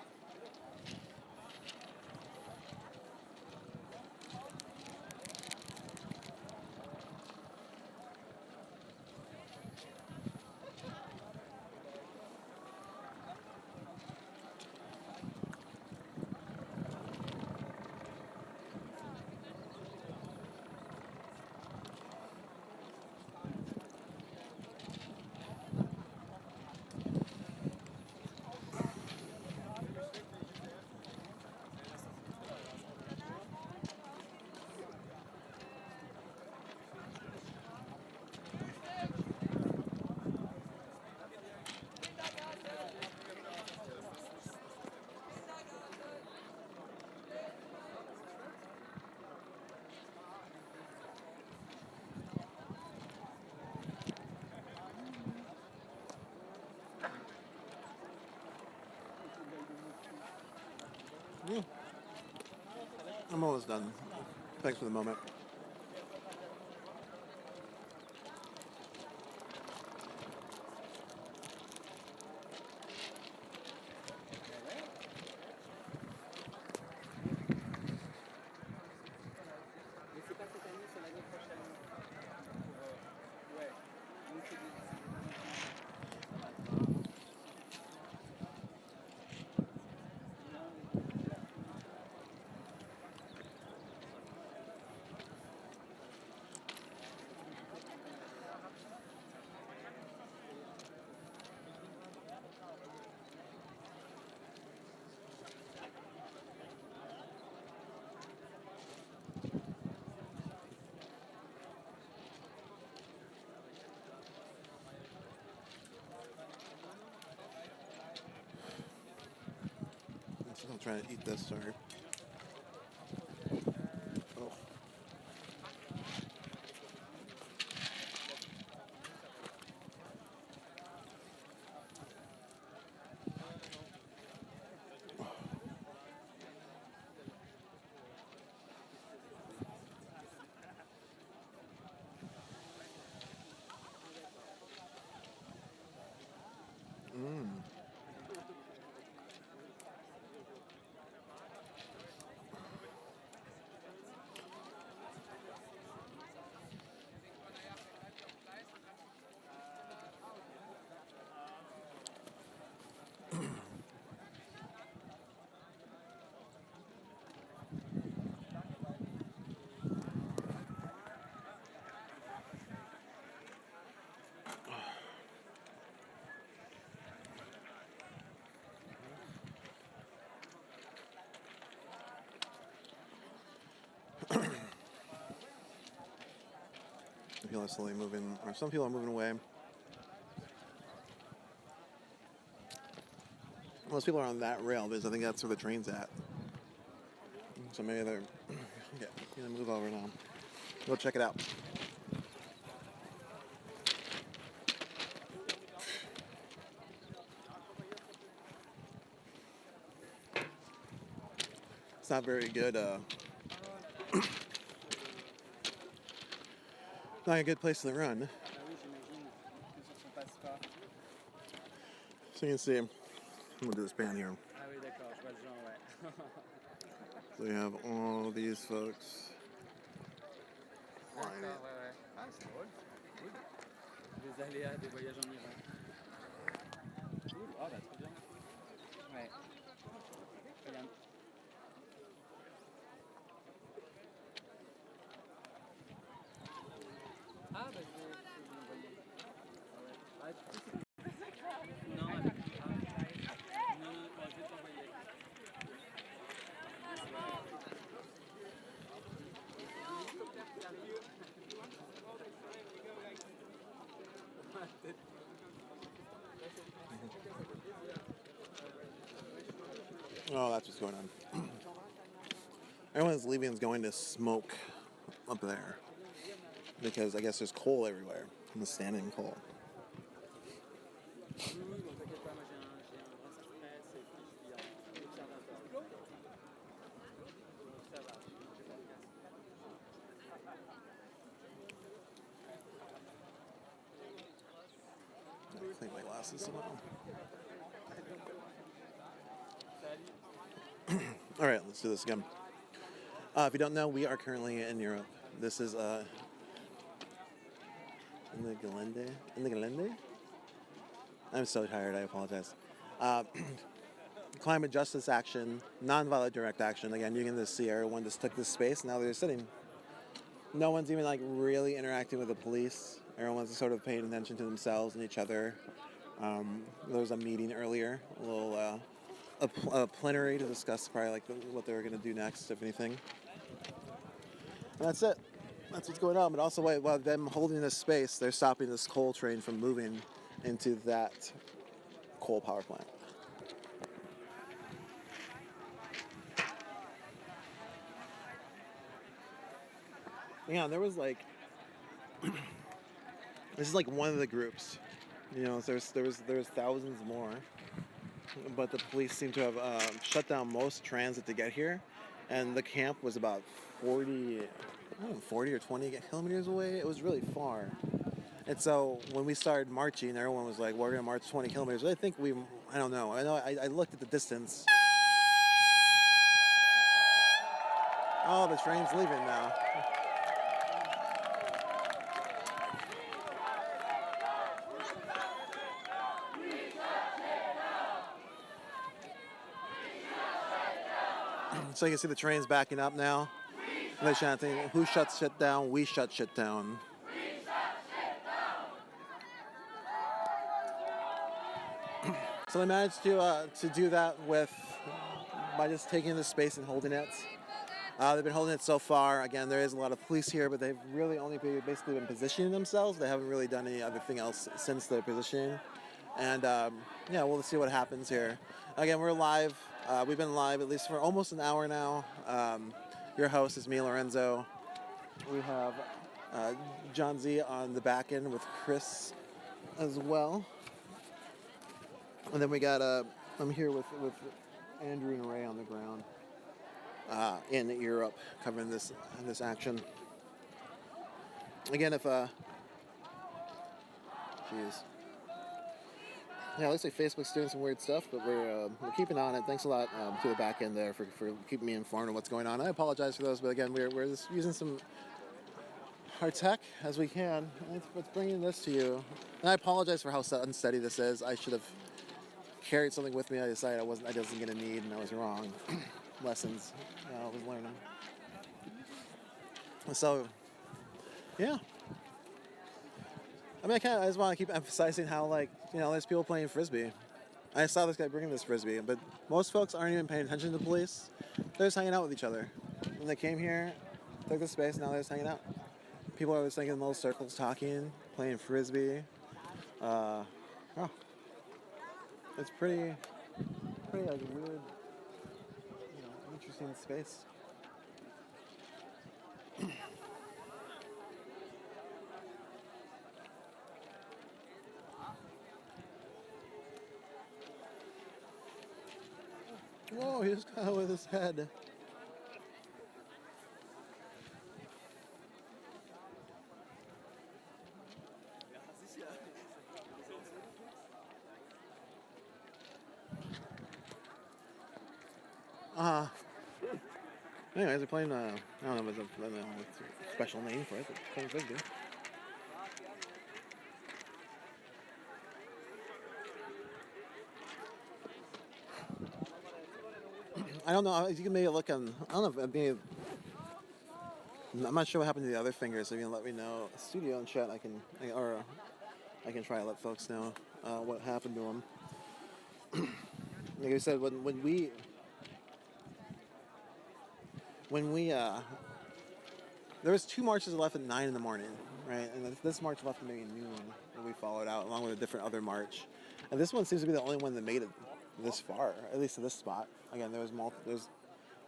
I'm almost done. Thanks for the moment. trying to eat this, sorry. Oh. People are slowly moving, or some people are moving away. Most people are on that rail because I think that's where the train's at. So maybe they're gonna move over now. Go check it out. It's not very good. Not a good place to run. So you can see, I'm gonna do this pan here. Ah oui, d'accord, je vois le genre, ouais. So you have all these folks. D'accord, ouais, ouais. Ah, c'est drôle. Cool. Les aléas des voyages en Iran. Cool. Ah, bah, trop bien. Ouais. Regarde. Ah, bah, je vais l'envoyer. Ah, ouais. Ah, du coup, c'est... Non, avec... Ah. Non, non, bah, je vais t'envoyer. Oh, that's what's going on. Everyone's leaving and going to smoke up there. Because I guess there's coal everywhere. And the standing coal. I think my glasses somehow. All right, let's do this again. If you don't know, we are currently in Europe. This is Ende Gelände. Ende Gelände? I'm so tired. I apologize. Climate justice action, nonviolent direct action. Again, you can just see everyone just took this space. Now they're sitting. No one's even like really interacting with the police. Everyone's sort of paying attention to themselves and each other. There was a meeting earlier, a little a plenary to discuss probably like what they were going to do next, if anything. And that's it. That's what's going on. But also, while them holding this space, they're stopping this coal train from moving into that coal power plant. Yeah, there was like this is like one of the groups. You know, there was thousands more, but the police seem to have shut down most transit to get here, and the camp was about 40 or 20 kilometers away. It was really far. And so when we started marching, everyone was like, we're going to march 20 kilometers. I think I don't know. I looked at the distance. Oh, the train's leaving now. So you can see the train's backing up now. And they're chanting, who shuts shit down? We shut shit down. So they managed to do that by just taking the space and holding it. They've been holding it so far. Again, there is a lot of police here, but they've really only basically been positioning themselves. They haven't really done any other thing else since their positioning. And yeah, we'll see what happens here. Again, we're live. We've been live at least for almost an hour now. Your host is me, Lorenzo. We have John Z on the back end with Chris as well. And then we got I'm here with Andrew and Ray on the ground in Europe, covering this action. Again, if jeez, yeah, it looks like Facebook's doing some weird stuff, but we're keeping on it. Thanks a lot to the back end there for keeping me informed of what's going on. I apologize for those, but again, we're just using some our tech as we can. And it's bringing this to you. And I apologize for how unsteady this is. I should have carried something with me. I decided I wasn't going to need, and I was wrong. Lessons I was learning. So, yeah. I mean, I just want to keep emphasizing how, like, you know, there's people playing frisbee. I saw this guy bringing this frisbee, but most folks aren't even paying attention to the police. They're just hanging out with each other. When they came here, took the space, now they're just hanging out. People are just like in little circles talking, playing frisbee. Oh, it's pretty like a weird, interesting space. Whoa, he just got with his head. Anyways, they're playing, I don't know if it's a special name for it, but playing frisbee. I don't know, you can maybe look on, I don't know, maybe, I'm not sure what happened to the other fingers, so you can let me know. Studio and chat, I can try to let folks know what happened to them. Like I said, when we there was 2 marches left at 9 in the morning, right? And this march left at maybe noon, and we followed out along with a different other march. And this one seems to be the only one that made it this far, at least to this spot. Again, there's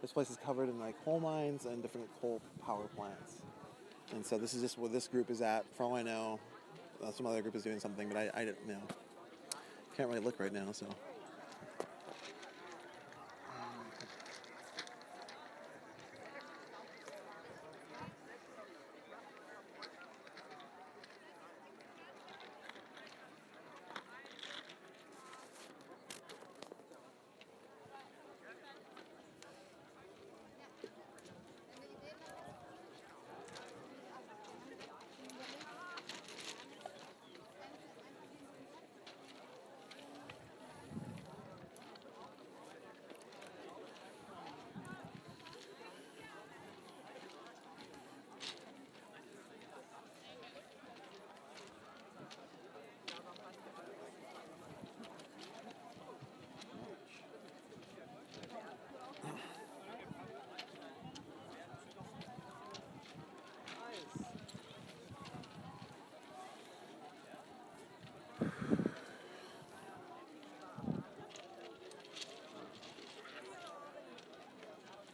this place is covered in like coal mines and different coal power plants. And so this is just where this group is at. For all I know, some other group is doing something, but I don't know. Can't really look right now, so.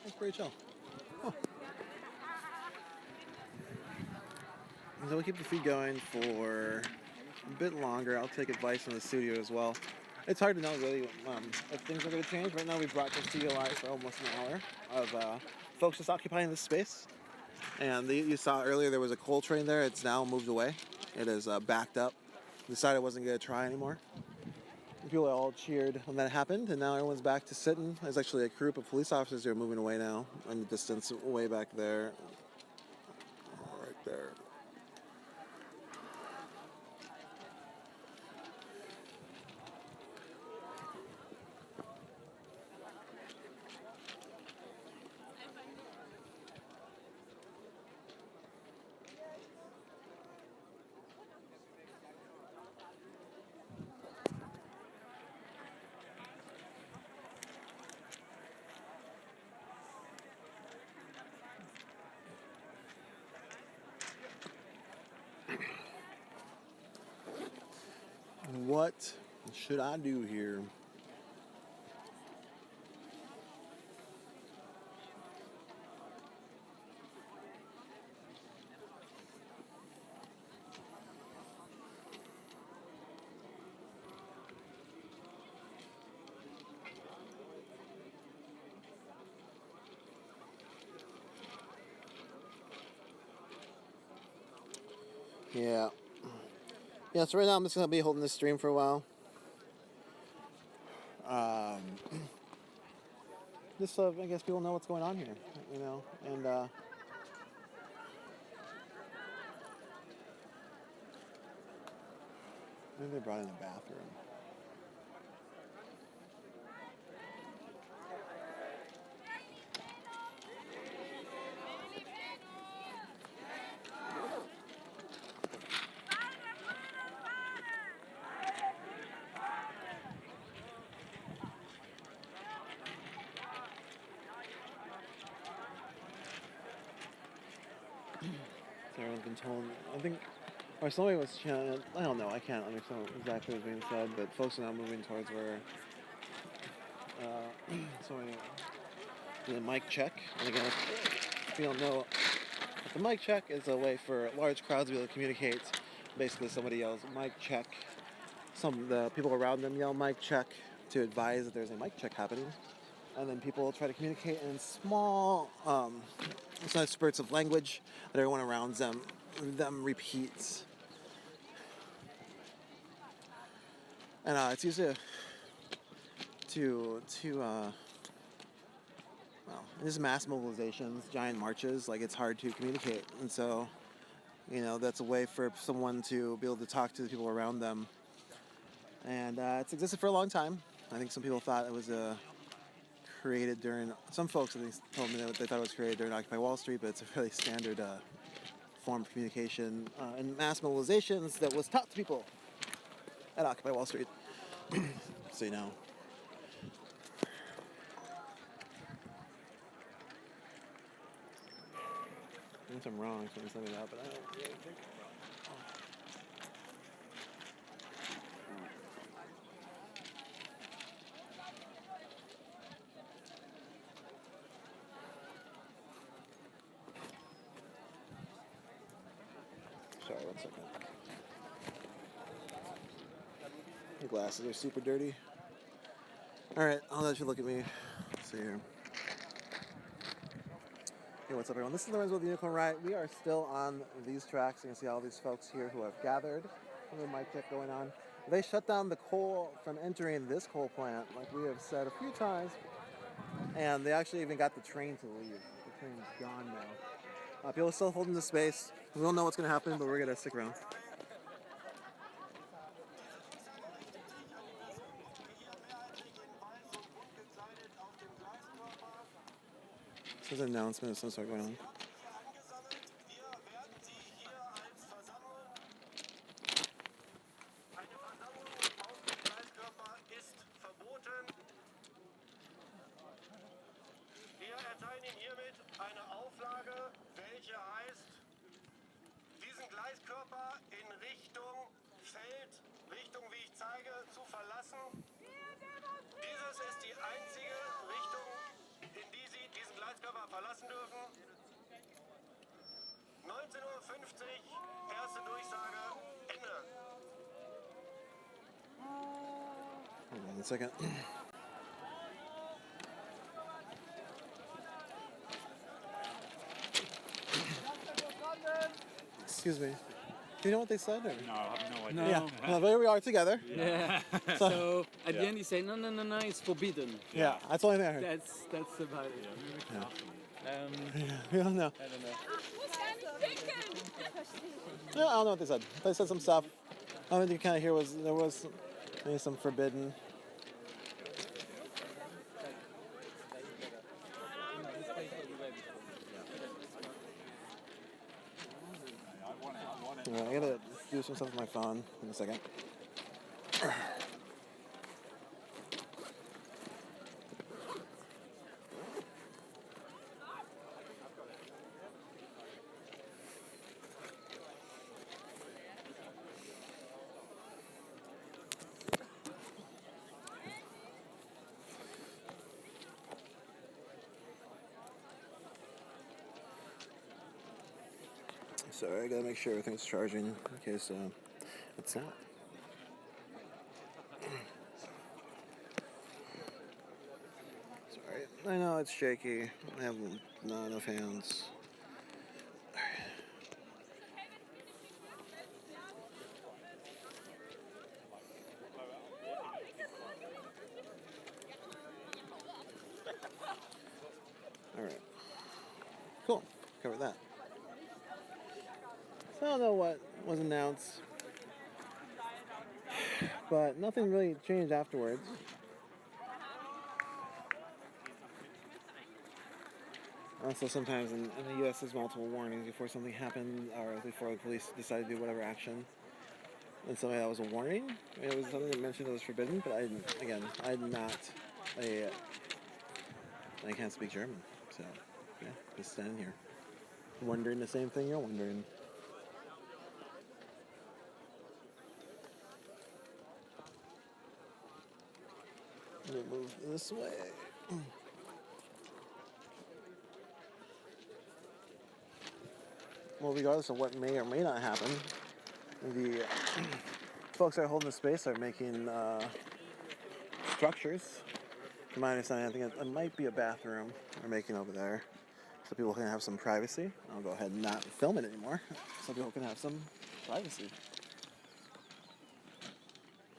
That's pretty chill. Huh. So we'll keep the feed going for a bit longer. I'll take advice from the studio as well. It's hard to know really if things are going to change. Right now we've brought the studio live for almost an hour of folks just occupying this space. And you saw earlier there was a coal train there. It's now moved away. It is backed up. Decided I wasn't going to try anymore. People all cheered when that happened, and now everyone's back to sitting. There's actually a group of police officers who are moving away now in the distance way back there. Right there. What should I do here? Yeah. Yeah, so right now I'm just going to be holding this stream for a while. Just so I guess people know what's going on here, you know, and maybe they brought in the bathroom. So everyone's been told, I think, or somebody was chanting, I don't know, I can't understand exactly what's being said, but folks are now moving towards where somebody did a mic check. And again, if you don't know, the mic check is a way for large crowds to be able to communicate. Basically, somebody yells mic check. The people around them yell mic check to advise that there's a mic check happening. And then people try to communicate in small spurts of language that everyone around them repeats. And it's usually this mass mobilizations, giant marches, like it's hard to communicate. And so, you know, that's a way for someone to be able to talk to the people around them. And it's existed for a long time. I think some people thought it was created during, some folks at least told me that they thought it was created during Occupy Wall Street, but it's a really standard form of communication and mass mobilizations that was taught to people at Occupy Wall Street. So, you know. Unless I'm wrong, so I'm sending it out, but I don't really think I'm wrong. Sorry, 1 second. My glasses are super dirty. Alright, I'll let you look at me. Let's see here. Hey, what's up, everyone? This is Lorenzo with the Unicorn Riot. We are still on these tracks. You can see all these folks here who have gathered. A little mic check going on. They shut down the coal from entering this coal plant, like we have said a few times. And they actually even got the train to leave. The train's gone now. People are still holding the space. We don't know what's going to happen, but we're going to stick around. There's an announcement of some sort going on. Wir erteilen Ihnen hiermit eine Auflage, welche heißt, diesen Gleiskörper in Richtung Feld, Richtung wie ich zeige, zu verlassen. Dieses ist die einzige Richtung, in die Sie diesen Gleiskörper verlassen dürfen. 19:50 Uhr, erste Durchsage, Ende. Hold on a second. Excuse me. Do you know what they said? Or? No, I have no idea. No. Yeah. Well, there we are together. Yeah. So at the end he say no, it's forbidden. Yeah, that's the only thing I heard. That's about it. We don't know. I don't know. Yeah, I don't know what they said. They said some stuff. I think you kind of hear there was maybe some forbidden. Yeah, I gotta do some stuff with my phone in a second. Sorry, I gotta make sure everything's charging in case it's not. Sorry, I know it's shaky. I have not enough hands. Alright. Cool. Cover that. So I don't know what was announced, but nothing really changed afterwards. Also, sometimes in the U.S. there's multiple warnings before something happened or before the police decide to do whatever action. And so that was a warning. I mean, it was something that mentioned it was forbidden, but I can't speak German. So, yeah, just standing here. Wondering the same thing you're wondering. Let me move this way. Well, regardless of what may or may not happen, the folks that are holding the space are making structures. From my understanding, I think it might be a bathroom they're making over there, so people can have some privacy. I'll go ahead and not film it anymore, so people can have some privacy.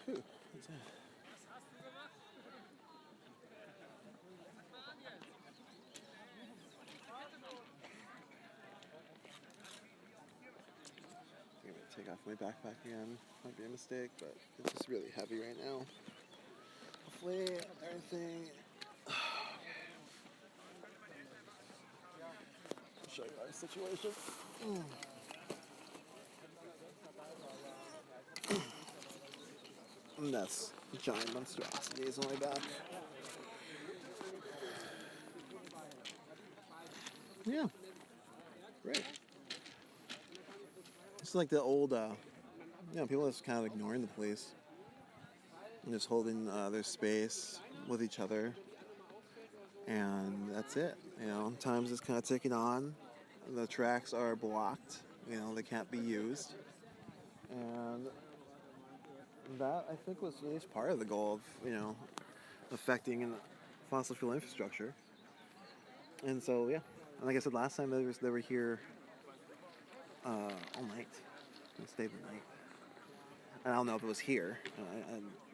Whew, what's that? I'm gonna take off my backpack again. Might be a mistake, but it's just really heavy right now. Hopefully everything. I'll show you our situation. And that's giant monstrosities on my back. Yeah, great. It's like the old, people just kind of ignoring the police and just holding their space with each other, and that's it. Times is kind of ticking on. The tracks are blocked. They can't be used, and that I think was at least part of the goal of affecting fossil fuel infrastructure. And so yeah, and like I said last time, they were here all night. They stayed the night. And I don't know if it was here.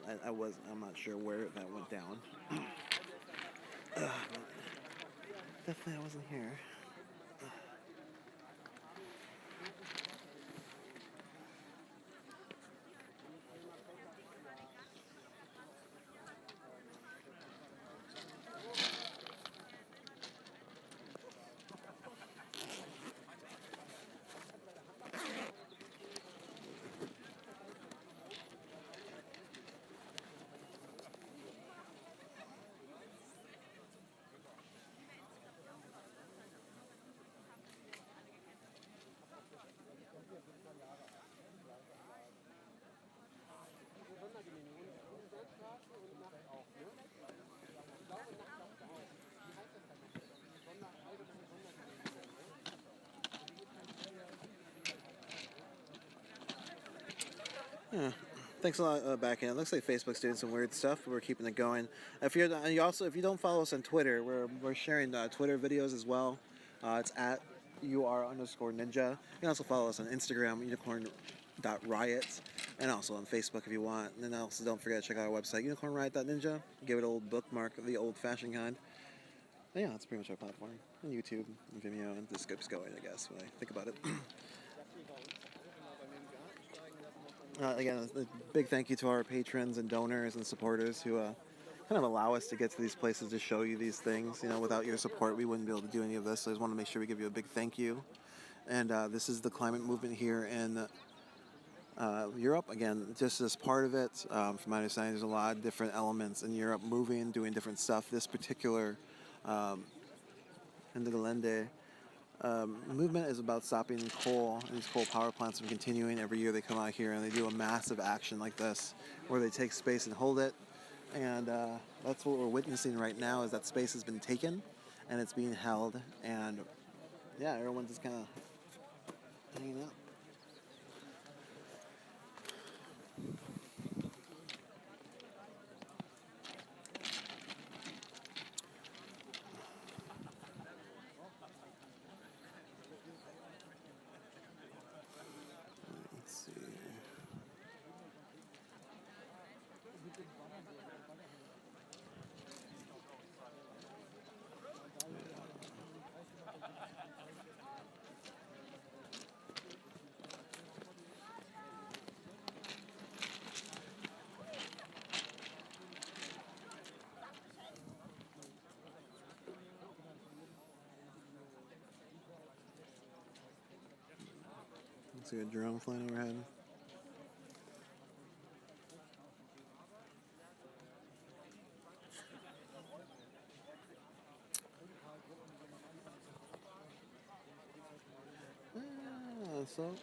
I'm not sure where that went down. Definitely I wasn't here. Yeah. Thanks a lot, backhand. It looks like Facebook's doing some weird stuff, but we're keeping it going. If you don't follow us on Twitter, we're sharing Twitter videos as well. It's at @UR_ninja. You can also follow us on Instagram, unicorn.riot, and also on Facebook if you want. And then also don't forget to check out our website, unicornriot.ninja. Give it an old bookmark, the old-fashioned kind. And yeah, that's pretty much our platform. And YouTube, and Vimeo, and the scope's going, I guess, when I think about it. Again, a big thank you to our patrons and donors and supporters who kind of allow us to get to these places to show you these things. Without your support, we wouldn't be able to do any of this. So I just want to make sure we give you a big thank you. And this is the climate movement here in Europe. Again, just as part of it, from my understanding, there's a lot of different elements in Europe moving, doing different stuff. This particular Ende Gelände movement is about stopping coal and these coal power plants from continuing. Every year they come out here and they do a massive action like this where they take space and hold it, and that's what we're witnessing right now. Is that space has been taken and it's being held, and yeah, everyone's just kind of hanging out. Let's see. See a drone flying overhead. So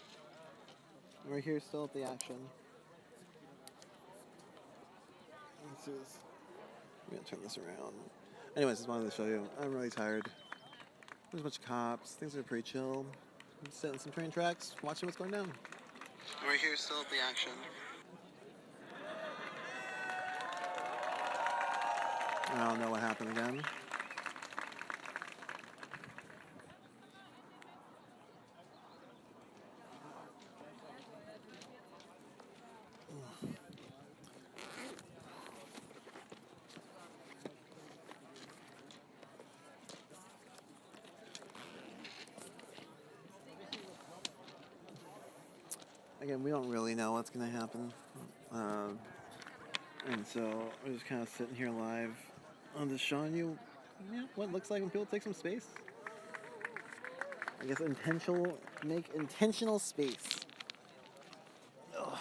we're here still at the action. This is. I'm gonna turn this around. Anyways, I just wanted to show you. I'm really tired. There's a bunch of cops. Things are pretty chill. I'm sitting some train tracks, watching what's going down. We're here still at the action. I don't know what happened again. Again, we don't really know what's going to happen. And so we're just kind of sitting here live. I'm just showing you what it looks like when people take some space. I guess make intentional space. Ugh.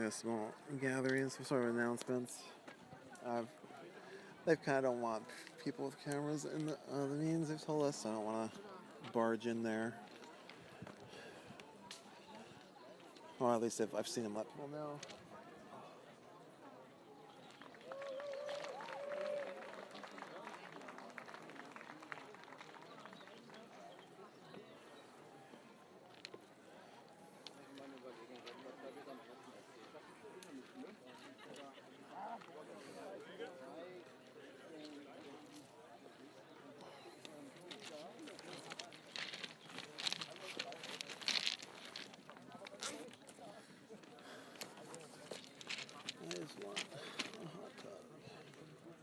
A small gathering, some sort of announcements. They kind of don't want people with cameras in the meetings. They've told us. I don't want to barge in there. Or at least I've seen them let people know.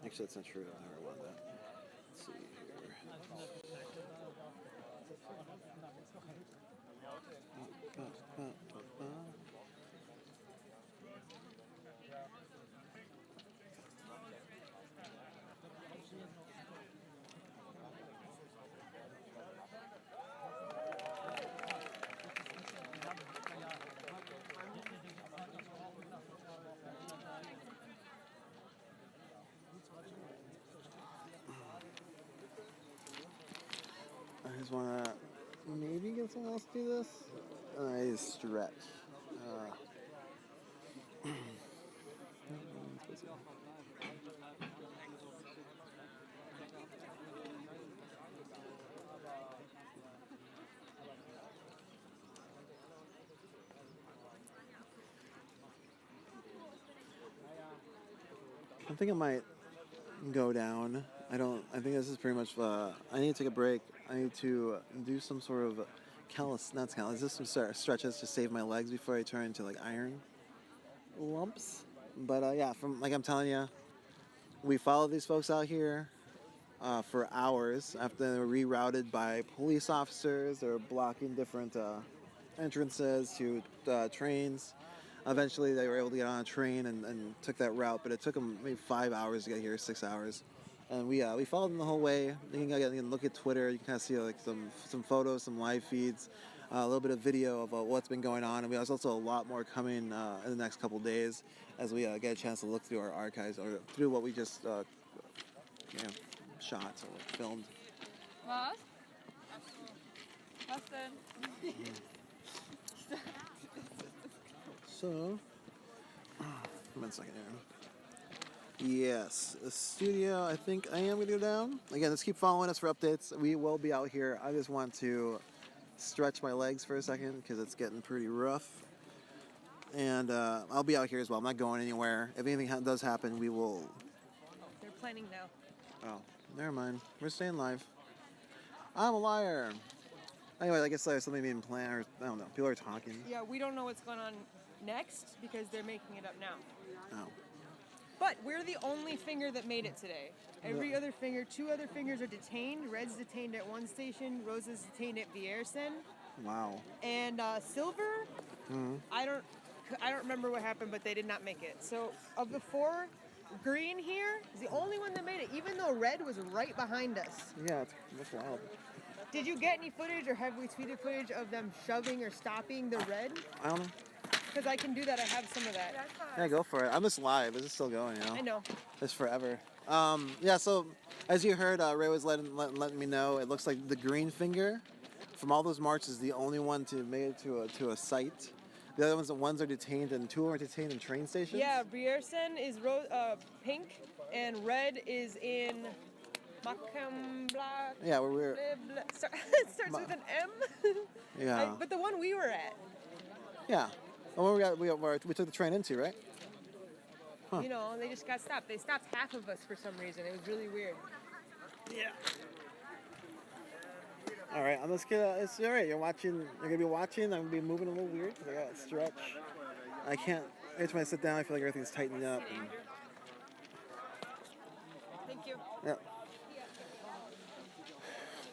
Actually, that's not true. I never wanted that. Let's see I just want to maybe get someone else to do this. I stretch. I think I might go down. I think this is pretty much, I need to take a break. I need to do some sort of some sort of stretches to save my legs before I turn into like iron lumps. But yeah, from like I'm telling you, we followed these folks out here for hours after they were rerouted by police officers. They were blocking different entrances to trains. Eventually, they were able to get on a train and took that route, but it took them maybe 5 hours to get here, 6 hours. And we followed them the whole way. You can look at Twitter. You can kind of see like some photos, some live feeds, a little bit of video of what's been going on. And there's also a lot more coming in the next couple days as we get a chance to look through our archives or through what we just shot or filmed. Was? Was denn? So, 1 second here. Yes, the studio, I think I am going to go down. Again, let's keep following us for updates. We will be out here. I just want to stretch my legs for a second because it's getting pretty rough. And I'll be out here as well. I'm not going anywhere. If anything does happen, we will... They're planning now. Oh, never mind. We're staying live. I'm a liar. Anyway, I guess there's something being planned, or I don't know. People are talking. Yeah, we don't know what's going on next because they're making it up now. Oh. But we're the only finger that made it today. Every other finger, 2 other fingers are detained. Red's detained at one station. Rose is detained at Viersen. Wow. And Silver, I don't remember what happened, but they did not make it. So of the 4, Green here is the only one that made it, even though Red was right behind us. Yeah, that's wild. Did you get any footage, or have we tweeted footage of them shoving or stopping the Red? I don't know. Because I can do that. I have some of that. Yeah, go for it. I'm just live. This is still going, I know. It's forever. Yeah, so as you heard, Ray was letting me know, it looks like the green finger from all those marches is the only one to make it to a site. The other ones are detained, and 2 are detained in train stations. Yeah, Viersen is pink, and Red is in Macambla. Yeah, we're It starts with an M. yeah. But the one we were at. Yeah. Oh, we took the train into, right? Huh. You know, they just got stopped. They stopped half of us for some reason. It was really weird. Yeah. All right, let's get. It's all right. You're watching. You're gonna be watching. I'm gonna be moving a little weird because I got stretch. I can't. Every time I sit down, I feel like everything's tightening up. Thank you. Yeah.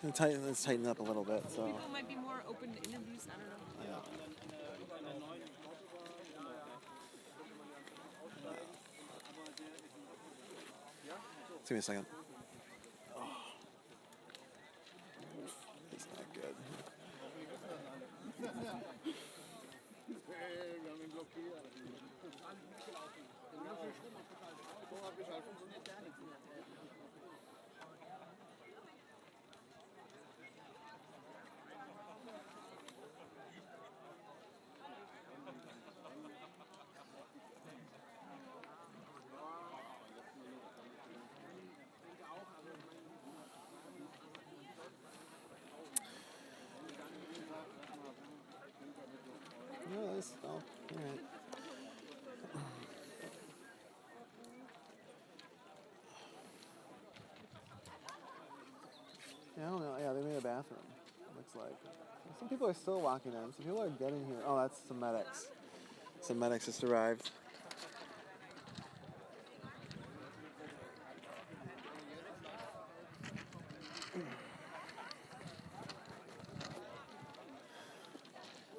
It's tightened up a little bit. So. People might be more open to interviews. I don't know. Yeah. Give me a second. Oh. It's not good. No, this. Oh, all right. Yeah, I don't know. Yeah, they made a bathroom. Looks like. Some people are still walking in. Some people are getting here. Oh, that's some medics. Some medics just arrived.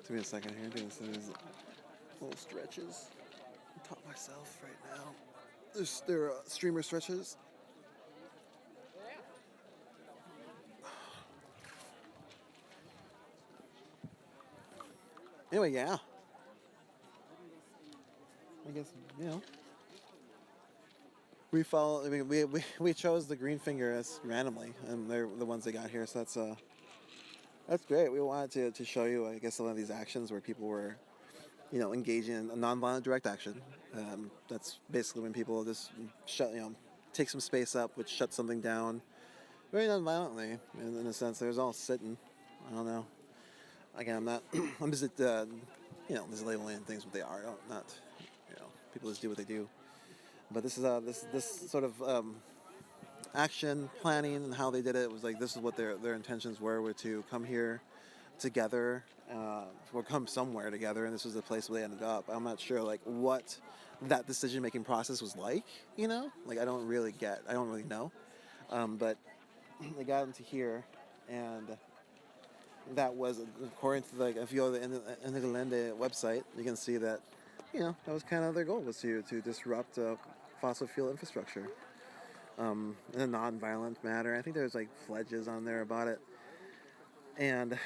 Give me a second here. Doing some of these little stretches. I taught myself right now. They're streamer stretches. Anyway, yeah. I guess, you know. We chose the green finger as randomly, and they're the ones that got here, so that's great. We wanted to show you, I guess, some of these actions where people were, engaging in a nonviolent direct action. That's basically when people just take some space up, which shuts something down very nonviolently, in a sense. They was all sitting. I don't know. Again, I'm not. I'm just just labeling things what they are. People just do what they do. But this is this sort of action planning and how they did it was like this is what their intentions were to come here together, or come somewhere together, and this was the place where they ended up. I'm not sure what that decision making process was like. I don't really know. But they got into here, and that was, according to if you go to the Ende Gelände website, you can see that, that was kind of their goal, was to disrupt fossil fuel infrastructure. in a non-violent matter. I think there's like pledges on there about it. And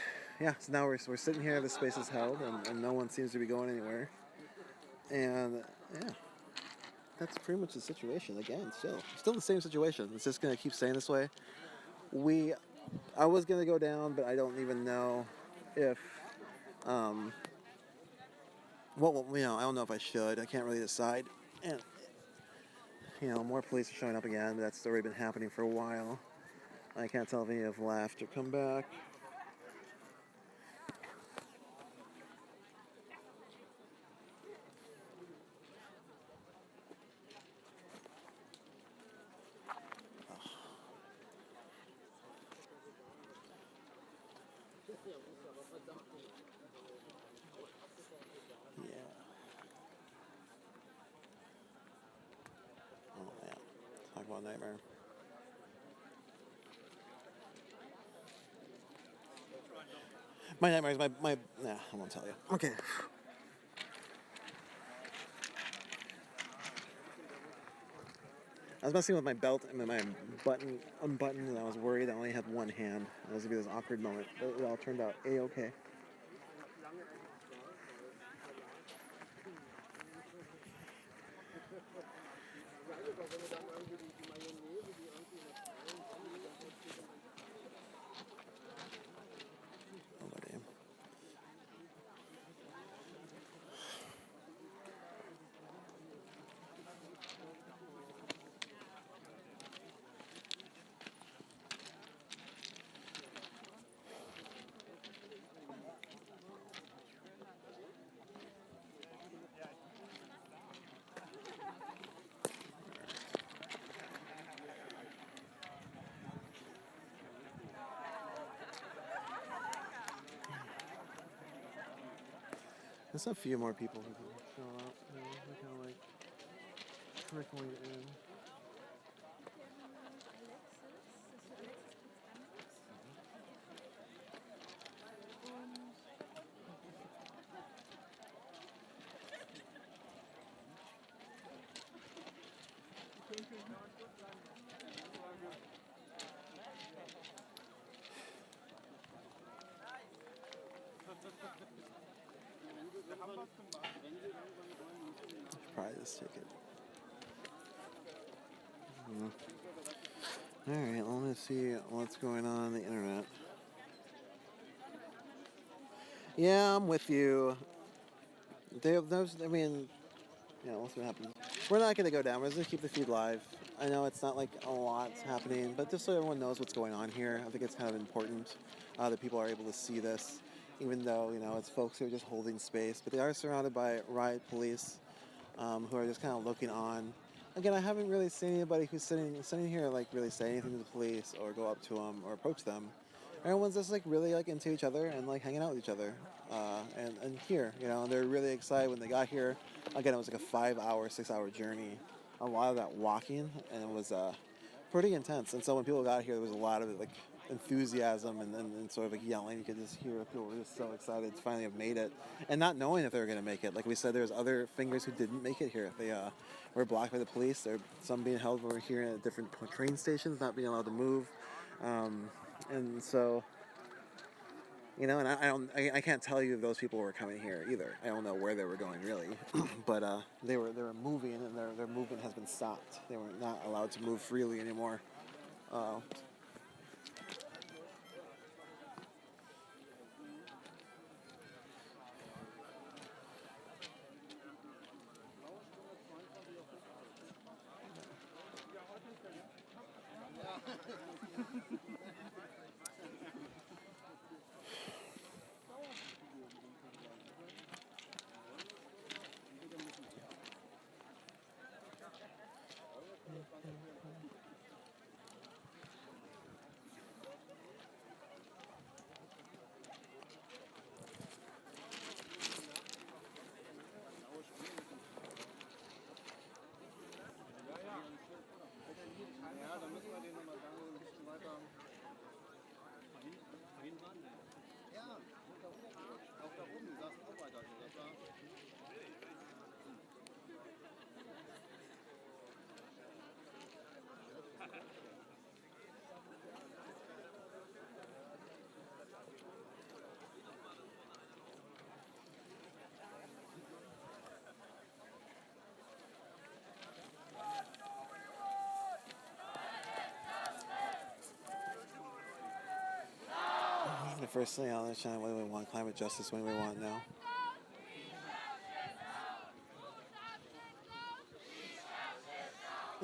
yeah, so now we're sitting here, the space is held, and no one seems to be going anywhere. And yeah, that's pretty much the situation. Again, still the same situation. It's just gonna keep staying this way. I was gonna go down, but I don't even know if I don't know if I should. I can't really decide. And more police are showing up again, but that's already been happening for a while. I can't tell if any have left or come back. Yeah. Oh man. Talk about a nightmare. My nightmare is my nah, I won't tell you. Okay. I was messing with my belt and then my button unbuttoned, and I was worried I only had one hand. It was gonna be this awkward moment, but it all turned out a-okay. Okay. There's a few more people who can show up. They're kind of like trickling in. Try this ticket. Alright, well, let me see what's going on the internet. Yeah, I'm with you. We'll see what happens. We're not going to go down. We're just going to keep the feed live. I know it's not like a lot's happening, but just so everyone knows what's going on here, I think it's kind of important that people are able to see this, even though, it's folks who are just holding space. But they are surrounded by Riot police who are just kind of looking on. Again, I haven't really seen anybody who's sitting here like really say anything to the police or go up to them or approach them. Everyone's just like really like into each other and like hanging out with each other. And here, they're really excited when they got here. Again, it was like a 5-hour, 6-hour journey. A lot of that walking, and it was pretty intense. And so when people got here, there was a lot of like enthusiasm and sort of like yelling. You could just hear people were just so excited to finally have made it, and not knowing if they were going to make it. Like we said, there's other fingers who didn't make it here. They were blocked by the police. There some being held over here at different train stations, not being allowed to move, and so. And I can't tell you if those people were coming here either. I don't know where they were going really, but they were moving, and their movement has been stopped. They were not allowed to move freely anymore. Ja, dann müssen wir den nochmal da ein bisschen weiter. Wohin waren denn? Ja, auch da oben, die saßen auch weiter. Das war first thing on the channel, what do we want? Climate justice, what do we want now?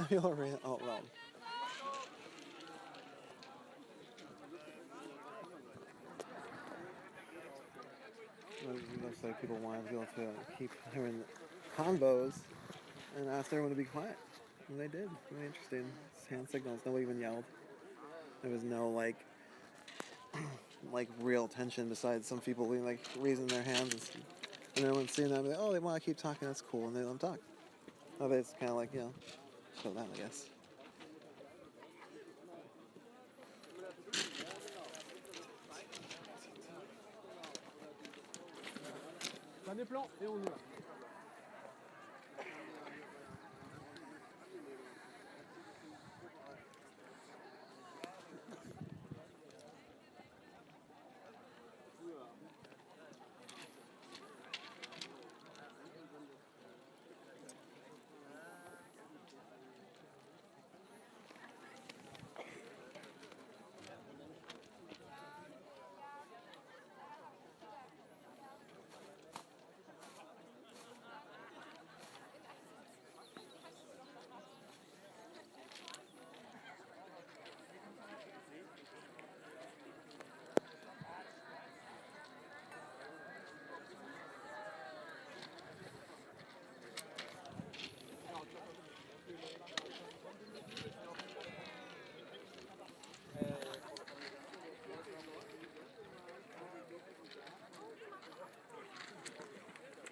People are real. Oh, well. It looks like people want to be able to keep having convos and asked everyone to be quiet. And they did. Really interesting. Hand signals. Nobody even yelled. There was no like real tension besides some people being like raising their hands and everyone's seeing them like, oh, they want to keep talking, that's cool, and they let them talk. Oh, it's kind of like, show that, I guess. Fin des plans et on y va.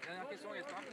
Dernière question, Gaspard.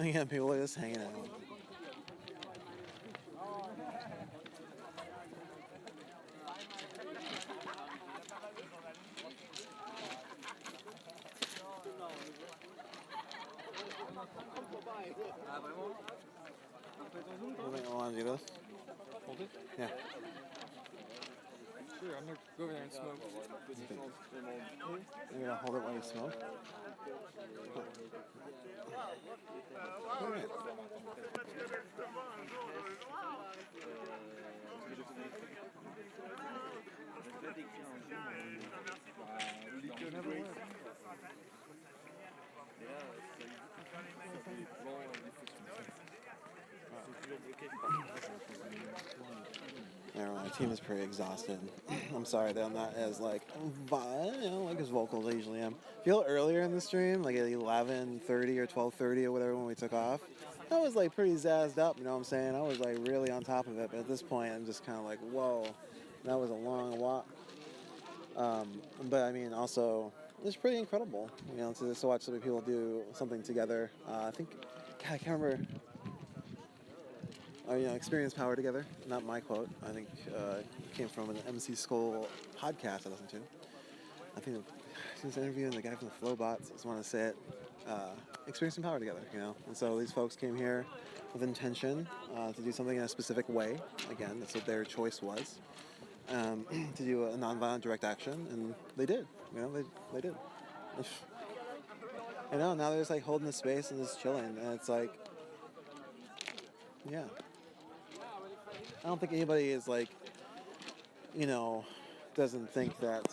Yeah, people are just hanging out. I think I want to do this. Hold it? Yeah. Sure, I'm gonna go over there and smoke. You're gonna hold it while you smoke? Alright. My team is pretty exhausted. I'm sorry that I'm not as like as vocal as I usually am. I feel earlier in the stream, like at 11:30 or 12:30 or whatever when we took off, I was like pretty zazzed up. You know what I'm saying? I was like really on top of it. But at this point, I'm just kind of like, whoa, that was a long walk. But I mean, also, it's pretty incredible, to watch so many people do something together. I think, God, I can't remember. Experience power together. Not my quote. I think it came from an MC Skoll podcast I listened to. I think he was interviewing the guy from the Flowbots. I just want to say it. Experiencing power together, And so these folks came here with intention to do something in a specific way. Again, that's what their choice was. To do a nonviolent direct action, and they did. They did. You know, now they're just like holding the space and just chilling, and it's like, yeah. I don't think anybody is like, you know, doesn't think that.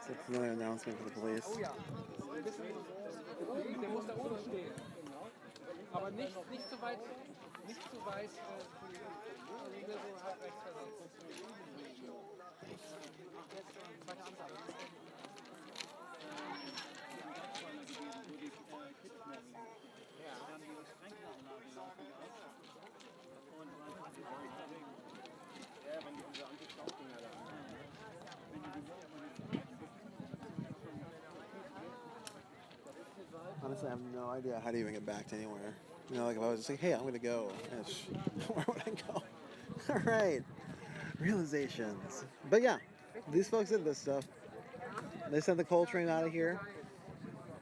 It's another announcement for the police. Der muss da oben stehen. Aber nicht zu weit, nicht zu weit. Regel so halb rechts versetzt. Zweite Ansage. Honestly, I have no idea how to even get back to anywhere. You know, like if I was just like, hey, I'm gonna go, where would I go? All right, realizations. But yeah, these folks did this stuff. They sent the coal train out of here,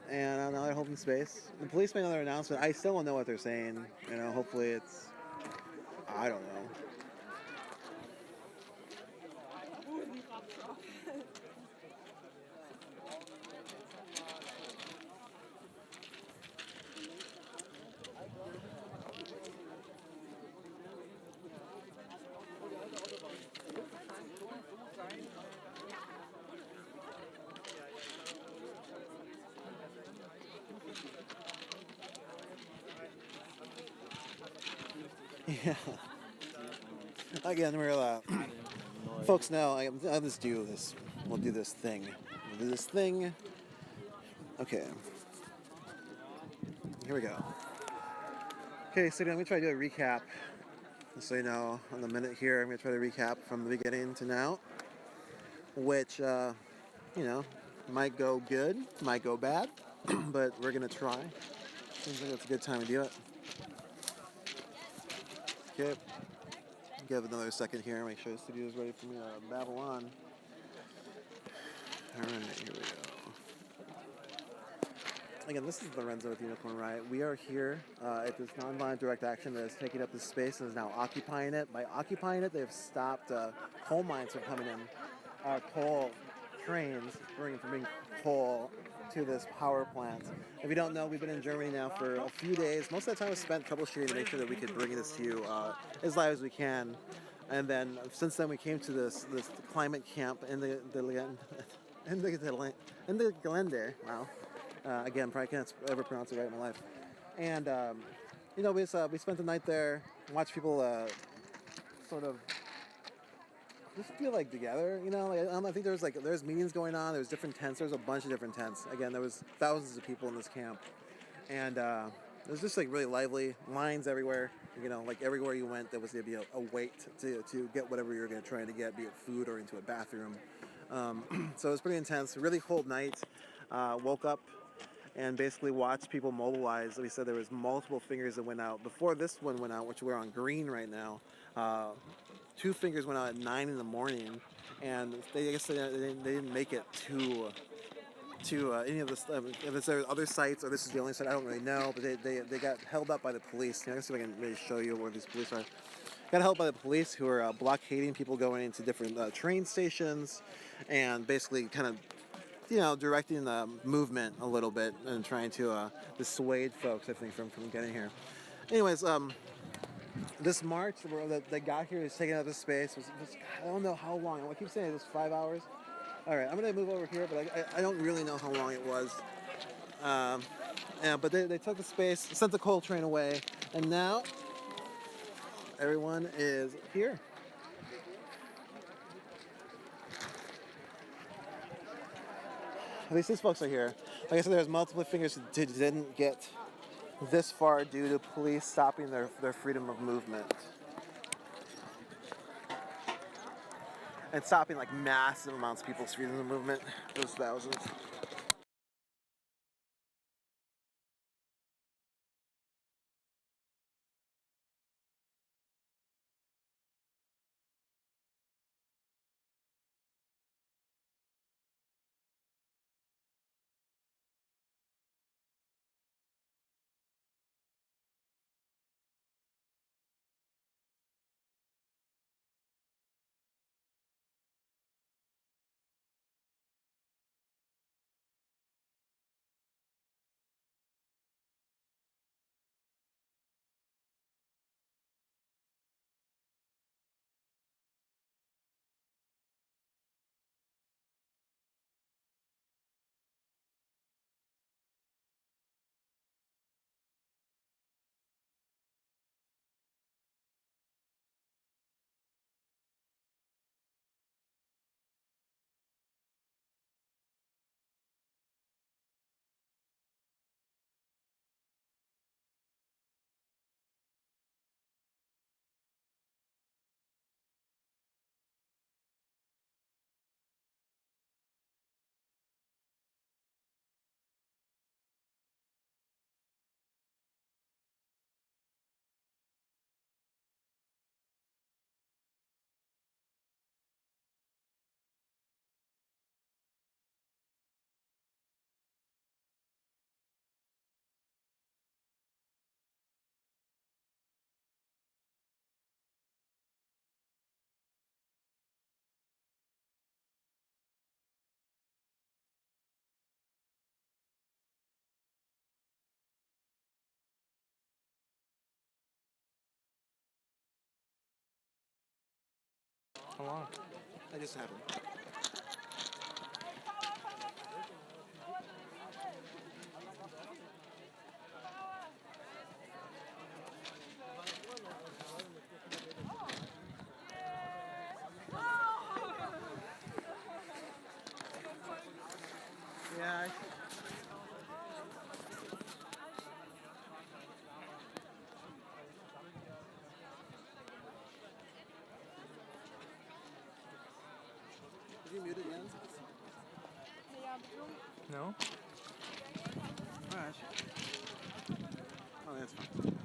and now they're holding space. The police made another announcement. I still don't know what they're saying. You know, hopefully it's, I don't know. Yeah. Again, we're folks know I'll just do this. We'll do this thing. We'll do this thing. Okay. Here we go. Okay, so I'm gonna try to do a recap. Just so you know, on the minute here, I'm gonna try to recap from the beginning to now, which you know, might go good, might go bad, but we're gonna try. Seems like it's a good time to do it. Okay. Give another second here, make sure the studio is ready for me to babble on. Alright, here we go. Again, this is Lorenzo with Unicorn Riot. We are here at this nonviolent direct action that is taking up this space and is now occupying it. By occupying it, they've stopped coal mines from coming in. Coal trains bringing coal to this power plant. If you don't know, we've been in Germany now for a few days. Most of the time was spent troubleshooting to make sure that we could bring this to you as live as we can. And then since then we came to this climate camp in the Gelände. Wow. Again, probably can't ever pronounce it right in my life. And you know, we spent the night there, watched people sort of just feel like together. You know, like, I think there's meetings going on. There's different tents. There's a bunch of different tents. Again, there was thousands of people in this camp, and it was just like really lively. Lines everywhere. You know, like everywhere you went, there was gonna be a wait to get whatever you're gonna try to get, be it food or into a bathroom. So it was pretty intense. Really cold night. Woke up and basically watched people mobilize. We said there was multiple fingers that went out before this one went out, which we're on green right now. 2 fingers went out at 9 in the morning, and I guess they didn't make it to any of this. If there other sites or this is the only site, I don't really know. But they got held up by the police. I guess if I can really show you where these police are. Got held by the police who are blockading people going into different train stations, and basically kind of, you know, directing the movement a little bit and trying to dissuade folks, I think, from getting here. Anyways, this march that got here is taking up this space. Was I don't know how long. I keep saying it was 5 hours. All right, I'm gonna move over here, but I don't really know how long it was. Yeah, but they took the space, sent the coal train away, and now everyone is here. At least these folks are here. Like I said, there's multiple fingers that didn't get this far due to police stopping their freedom of movement. And stopping like massive amounts of people's freedom of movement. Those thousands. How long? That just happened. Yeah. Did you mute it again? No? Alright. Oh, that's fine.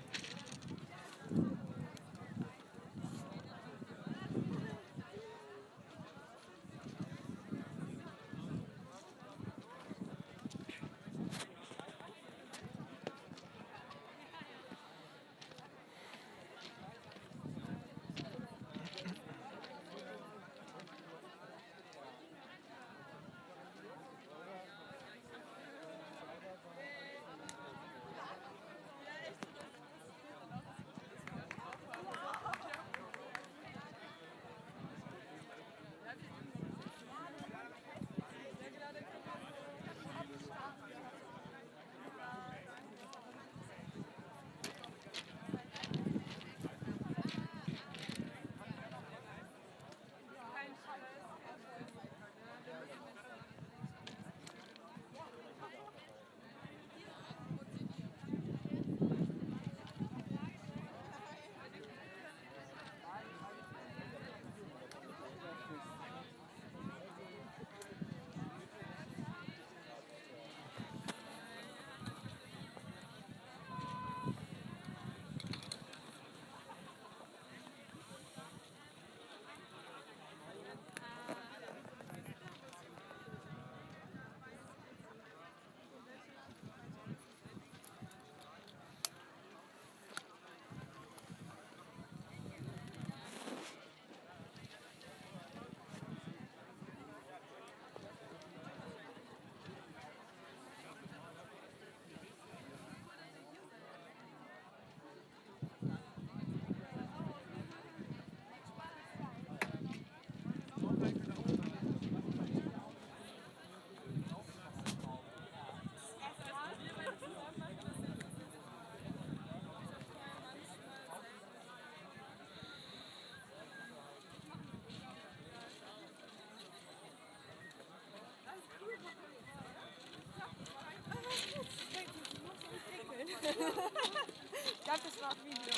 Gab es noch Video?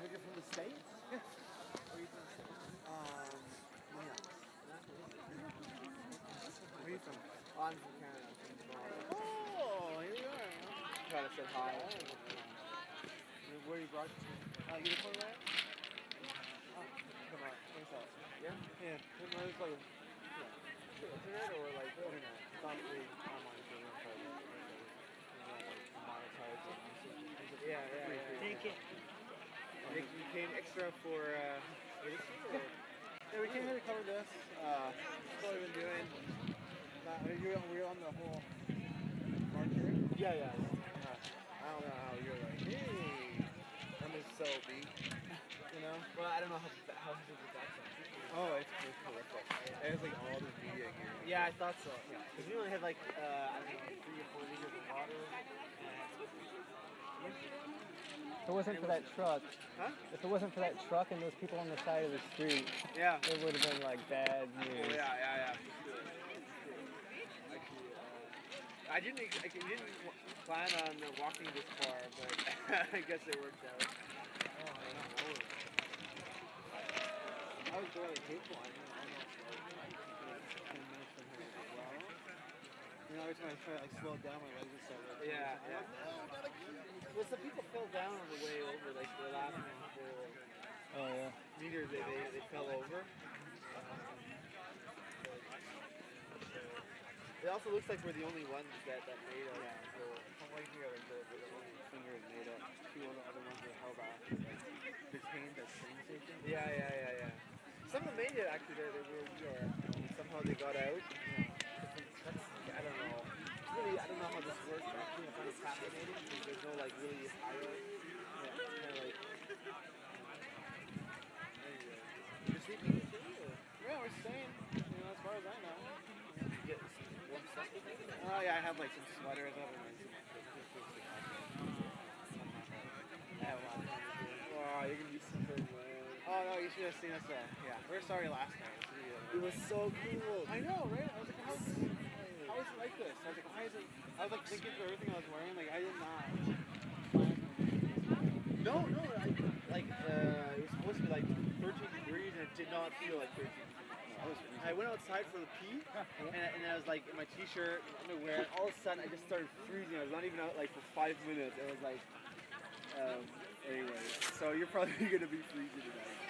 Nigga from the States? Where are you from? New York. Where are you from? Oh, I'm from Canada. I'm from Toronto. Oh, here you are. Trying to say hi. Where are you broadcasting? You the right? Oh, come on. Thanks out. Yeah? Yeah. It's like, internet or like internet? It's not free online, so we don't try to monetize it. Yeah. Take it. You came extra for this or? Yeah, we came here to cover this. That's what we've been doing. We're on the whole market. Yeah, yeah. I don't know how you're like, hey, I'm just so beat. You know? Well, I don't know how big the box is. Oh, it's terrific. It has like all the media gear. Yeah, I thought so. Yeah. Because we only had like, I don't know, 3 or 4 liters of water. If it wasn't for that truck, Huh? if it wasn't for that truck and those people on the side of the street, Yeah. it would have been like bad Oh, news. yeah. I didn't plan on walking this far, but I guess it worked out. I was going like hateful. I mean, almost like 10 minutes from here as well. You know, every time I try to like slow it down, my legs would start like. Yeah, I'm yeah. like, no, gotta keep. Well, some people fell down on the way over, like the last Oh yeah. meters, they fell over. It also looks like we're the only ones that made it. Yeah. So from right here, like the only finger is made up. 2 of the other ones are held off, like detained at train station. Yeah. Some of them made it actually. They were somehow they got out. I don't know. Really, I don't know how this works. Actually, I find it fascinating because there's no like really hierarchy. Yeah, it's kind of like. You're sleeping too, or? Yeah, we're staying. You know, as far as I know. You get warm stuff with it? Oh yeah, I have like some sweaters up and like some. I have a lot of things to do. Oh, you're gonna be super wet. Oh no, you should have seen us. Yeah, we were sorry last night. It was so cool. I know, right? I was like, how is it like this? I was like, why is it? I was like thinking through everything I was wearing. Like I did not. No, it was supposed to be like 13 degrees and it did not feel like 13 degrees. I went outside for the pee and I was like in my t-shirt and underwear and all of a sudden I just started freezing. I was not even out like for 5 minutes. It was like, anyway, so you're probably gonna be freezing tonight.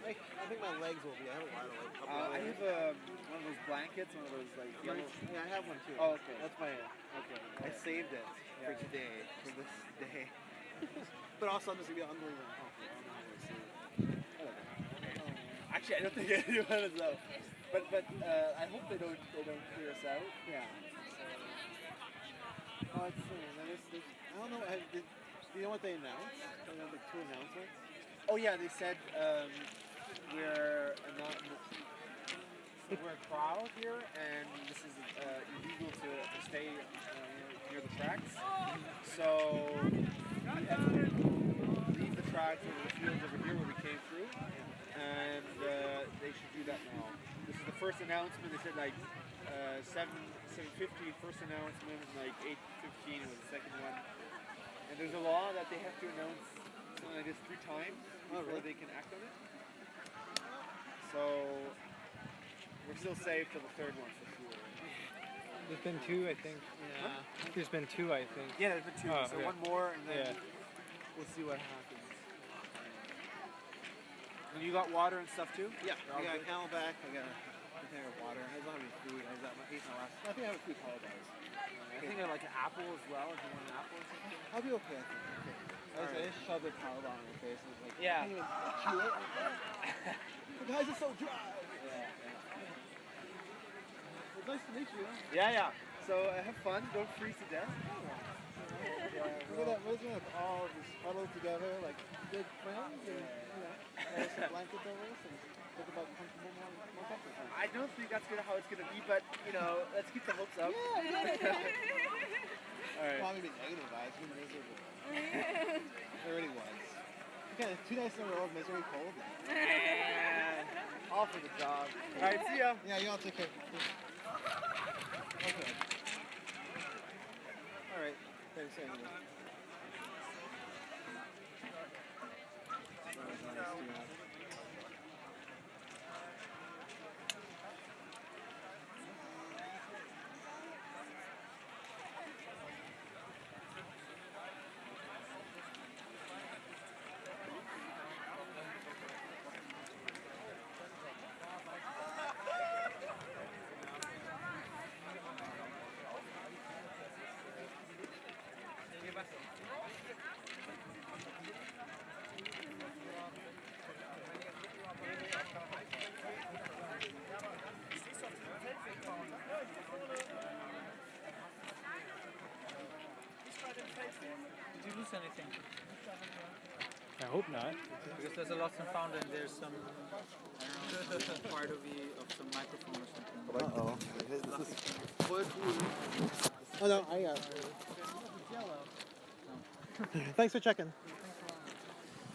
I think my legs will be. I have a lot of like. I have one of those blankets, one of those like yellow. Yeah, I have one too. Oh, okay. That's my. Okay. I saved it for Yeah. today, for this day. But also, I'm just gonna be unbelievable. Actually, I don't think anyone is out. But I hope they don't clear us out. Yeah. Oh, let's see. I don't know. Do you know what they announced? They had like 2 announcements. Oh yeah, they said we're a crowd here, and this is illegal to stay near the tracks. So we have to leave the tracks over the fields over here where we came through, and they should do that now. This is the first announcement. They said like 7:50 first announcement, and like 8:15 was the second one. And there's a law that they have to announce something like this 3 times before they can act on it. So we're still safe till the 3rd one for sure. There's been 2, I think. Yeah. There's been 2, I think. Yeah, there's been 2. Oh, So okay. one more, and then Yeah. we'll see what happens. And you got water and stuff too? Yeah. You're all I got a good? Camelback. I got a container of water. I don't have any food. I ate my last. I think I have a few tall guys. I think I like an apple as well. If you want an apple or something. I'll be okay. I think. I just shoved a power bomb in my face and was like, Yeah. I can't even chew it. The guys are so dry. It was nice to meet you. Yeah. So have fun. Don't freeze to death. Look at that. We're just all just huddled together like good friends, and there's some blankets over us and talk about comfortable, more comfortable. I don't think that's how it's gonna be, but let's keep the hopes up. Yeah. All right. Probably be negative vibes. Be miserable. It already was. Okay, 2 nights in a row of misery cold. All for the job. All right, see ya. Yeah, you all take care. Okay. All right. Thanks anyway. anything. I hope not. Because there's a lost and found, and there's some, I don't know, some part of some microphone or something. Uh-oh. Oh, no, Thanks for checking.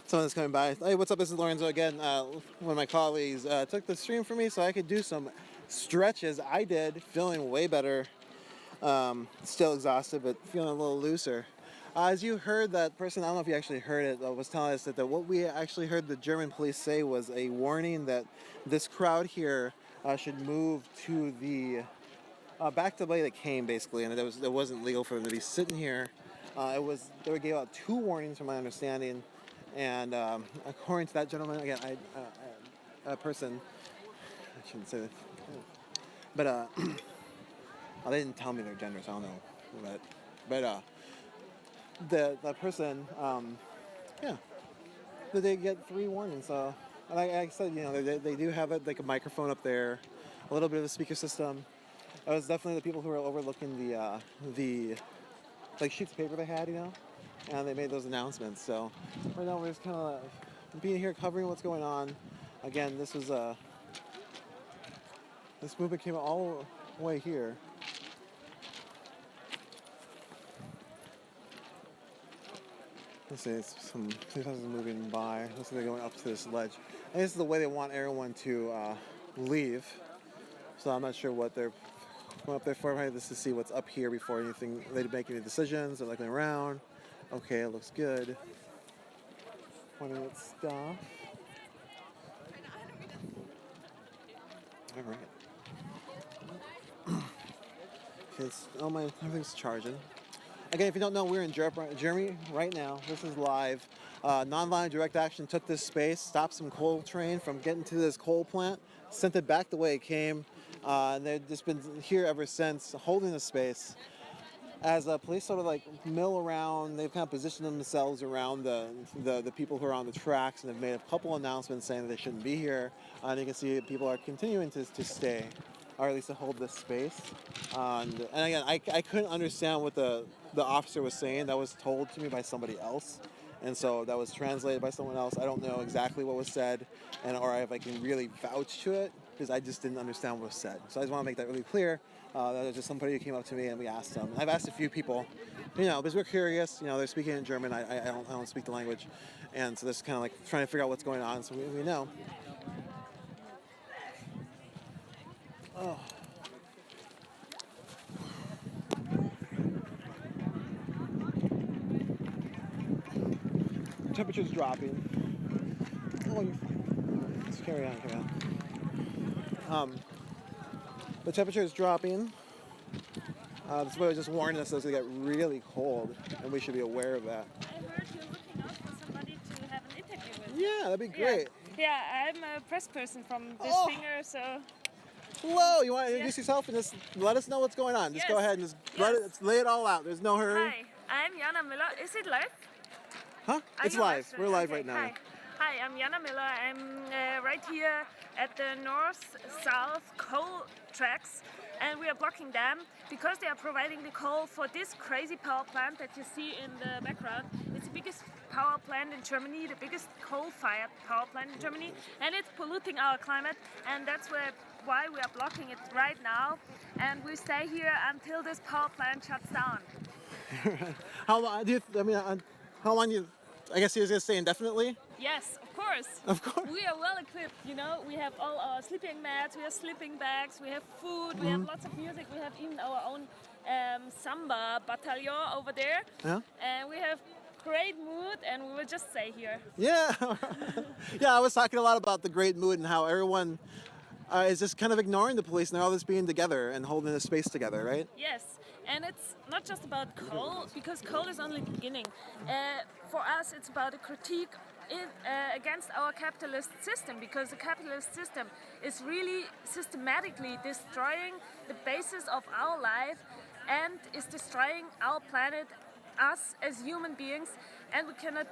Someone's coming by. Hey, what's up? This is Lorenzo again. One of my colleagues took the stream for me so I could do some stretches. I did, feeling way better. Still exhausted, but feeling a little looser. As you heard, that person, I don't know if you actually heard it, was telling us that what we actually heard the German police say was a warning that this crowd here should move to the back to the way they came, basically, and it wasn't legal for them to be sitting here. They gave out 2 warnings, from my understanding, and according to that gentleman, again, a person, I shouldn't say that, but they didn't tell me their gender, so I don't know, but the person, they get 3 warnings. So, like I said, they do have like a microphone up there, a little bit of a speaker system. It was definitely the people who were overlooking the like sheets of paper they had, and they made those announcements. So right now we're just kind of being here covering what's going on. Again, this movement came all the way here. Let's see, it's some houses moving by. Looks like they're going up to this ledge. And this is the way they want everyone to leave. So I'm not sure what they're going up there for. Maybe this to see what's up here before anything. They make any decisions. They're looking around. Okay, it looks good. Pointing at stuff. All right. Okay, everything's charging. Again, if you don't know, we're in Germany right now. This is live. Nonviolent direct action took this space, stopped some coal train from getting to this coal plant, sent it back the way it came, and they've just been here ever since, holding the space. As police sort of like mill around, they've kind of positioned themselves around the people who are on the tracks, and have made a couple announcements saying that they shouldn't be here. And you can see people are continuing to stay, or at least to hold this space. And again, I couldn't understand what the officer was saying. That was told to me by somebody else, and so that was translated by someone else. I don't know exactly what was said, or if I can really vouch to it, because I just didn't understand what was said. So I just want to make that really clear. That was just somebody who came up to me and we asked them. I've asked a few people, because we're curious. They're speaking in German. I don't speak the language, and so this is kind of like trying to figure out what's going on, so we know. Oh. Temperature's dropping. Oh, you're fine. Let's carry on. The temperature is dropping. This weather just warned us that it's going to get really cold, and we should be aware of that. I heard you're looking out for somebody to have an interview with. Yeah, that'd be great. Yeah, I'm a press person from this finger, so... Hello, you want to introduce yourself and just let us know what's going on? Just go ahead and just lay it all out. There's no hurry. Hi, I'm Jana Miller. Is it live? Huh? It's live. We're live right now. Hi, I'm Jana Miller. I'm right here at the north-south coal tracks, and we are blocking them because they are providing the coal for this crazy power plant that you see in the background. It's the biggest power plant in Germany, the biggest coal-fired power plant in Germany, and it's polluting our climate, and that's why we are blocking it right now, and we stay here until this power plant shuts down. How long do you? I guess you're going to stay indefinitely? Yes, of course. Of course. We are well equipped, We have all our sleeping mats, we have sleeping bags, we have food, we have lots of music, we have even our own samba battalion over there. Yeah. And we have great mood, and we will just stay here. Yeah. Yeah, I was talking a lot about the great mood and how everyone is just kind of ignoring the police, and they're all just being together and holding the space together, right? Yes. And it's not just about coal, because coal is only the beginning. For us, it's about a critique against our capitalist system, because the capitalist system is really systematically destroying the basis of our life and is destroying our planet, us as human beings. and we cannot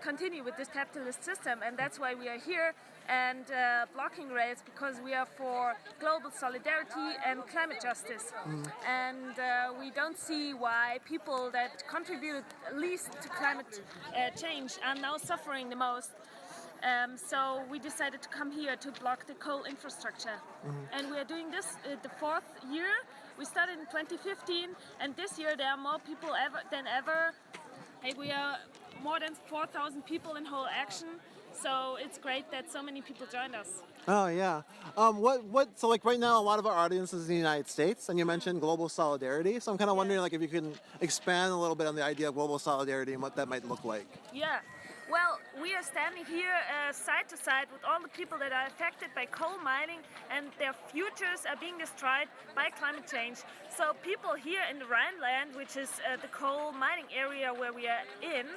continue with this capitalist system, and that's why we are here and blocking riots, because we are for global solidarity and climate justice. And we don't see why people that contributed least to climate change are now suffering the most. So we decided to come here to block the coal infrastructure. And we are doing this the 4th year. We started in 2015, and this year there are more people than ever. We are more than 4,000 people in whole action. So it's great that so many people joined us. Oh yeah. So like right now, a lot of our audience is in the United States, and you mentioned global solidarity. So I'm kind of wondering, like, if you can expand a little bit on the idea of global solidarity and what that might look like. Yeah. Well, we are standing here side to side with all the people that are affected by coal mining, and their futures are being destroyed by climate change. So people here in the Rhineland, which is the coal mining area where we are in,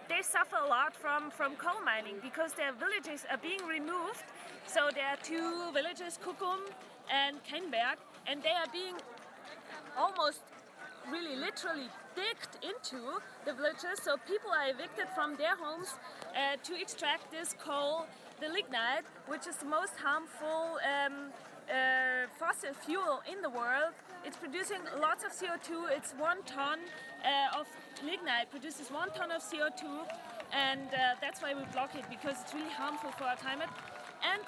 they suffer a lot from coal mining because their villages are being removed. So there are 2 villages, Kukum and Kenberg, and they are being almost really literally digged into the villages. So people are evicted from their homes to extract this coal, the lignite, which is the most harmful fossil fuel in the world. It's producing lots of CO2. It's 1 ton of lignite produces 1 ton of CO2, and that's why we block it, because it's really harmful for our climate. And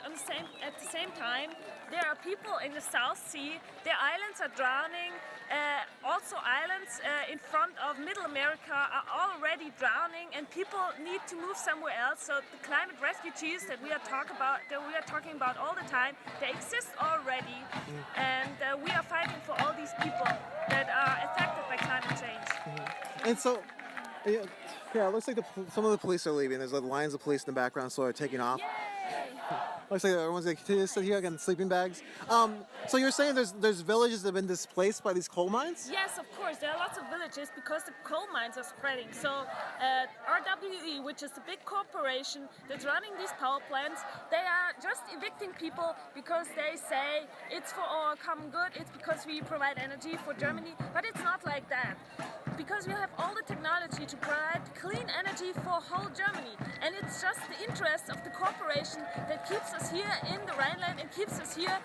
at the same time, there are people in the South Sea. Their islands are drowning. Also, islands in front of Middle America are already drowning, and people need to move somewhere else. So the climate refugees that we are talking about all the time, they exist already, and we are fighting for all these people that are affected by climate change. And so, yeah, it looks like some of the police are leaving. There's like lines of police in the background, so they're taking off. Looks like everyone's going to continue to sit here again in sleeping bags. So you're saying there's villages that have been displaced by these coal mines? Yes, of course. There are lots of villages because the coal mines are spreading. So RWE, which is the big corporation that's running these power plants, they are just evicting people because they say it's for our common good, it's because we provide energy for Germany, but it's not like that. Because we have all the technology to provide clean energy for whole Germany. And it's just the interest of the corporation that keeps us here in the Rhineland and keeps us here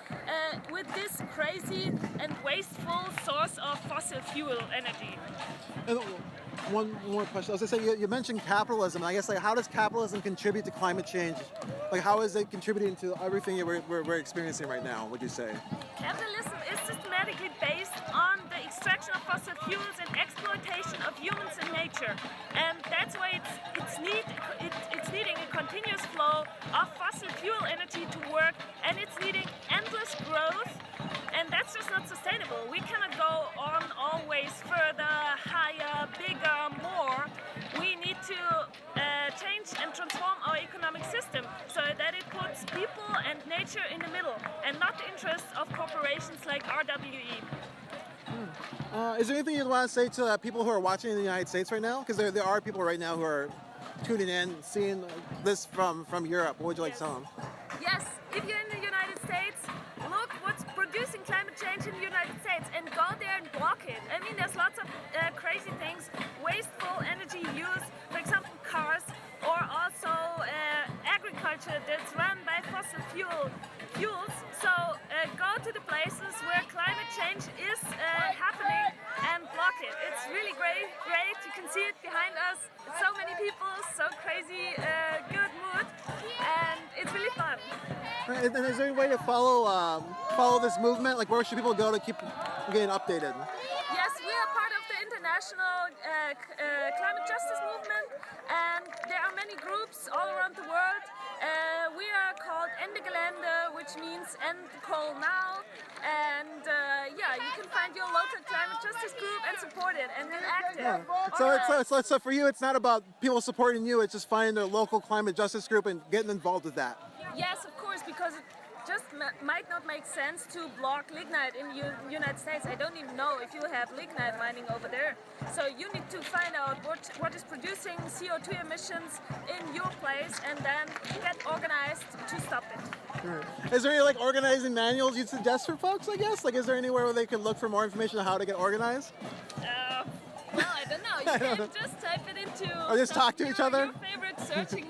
with this crazy and wasteful source of fossil fuel energy. And one more question. I was going to say, you mentioned capitalism. I guess, like, how does capitalism contribute to climate change? Like, how is it contributing to everything that we're experiencing right now, would you say? Capitalism is systematically based on the extraction of fossil fuels and exploitation of humans and nature. And that's why it's needing a continuous flow of fossil fuel energy to work, and it's needing endless growth, and that's just not sustainable. We cannot go on always further, higher, bigger, more. We need to change and transform our economic system so that it puts people and nature in the middle and not the interests of corporations like RWE. Is there anything you'd want to say to people who are watching in the United States right now? Because there are people right now who are tuning in, seeing this from Europe. What would you like to tell them? Yes, if you're in the United States, look what's producing climate change in the United States and go there and block it. I mean, there's lots of crazy things, wasteful energy use, for example, cars, or also agriculture that's run by fossil fuels. So go to the places where climate change is happening and block it. It's really great. You can see it behind us. So many people, so crazy, good mood, and it's really fun. And is there any way to follow this movement? Like, where should people go to keep getting updated? Yes, we are part of the international climate justice movement, and there are many groups all around the world. We are called Ende Gelände, which means end coal now. And you can find your local climate justice group and support it and get active. Yeah. So for you, it's not about people supporting you. It's just finding their local climate justice group and getting involved with that. Yes, of course, because it just might not make sense to block lignite in the United States. I don't even know if you have lignite mining over there. So you need to find out what is producing CO2 emissions in your place and then get organized to stop it. Sure. Is there any organizing manuals you'd suggest for folks, I guess? Like, is there anywhere where they can look for more information on how to get organized? Well, I don't know. You can just type it into Or just talk to each other? your favorite searching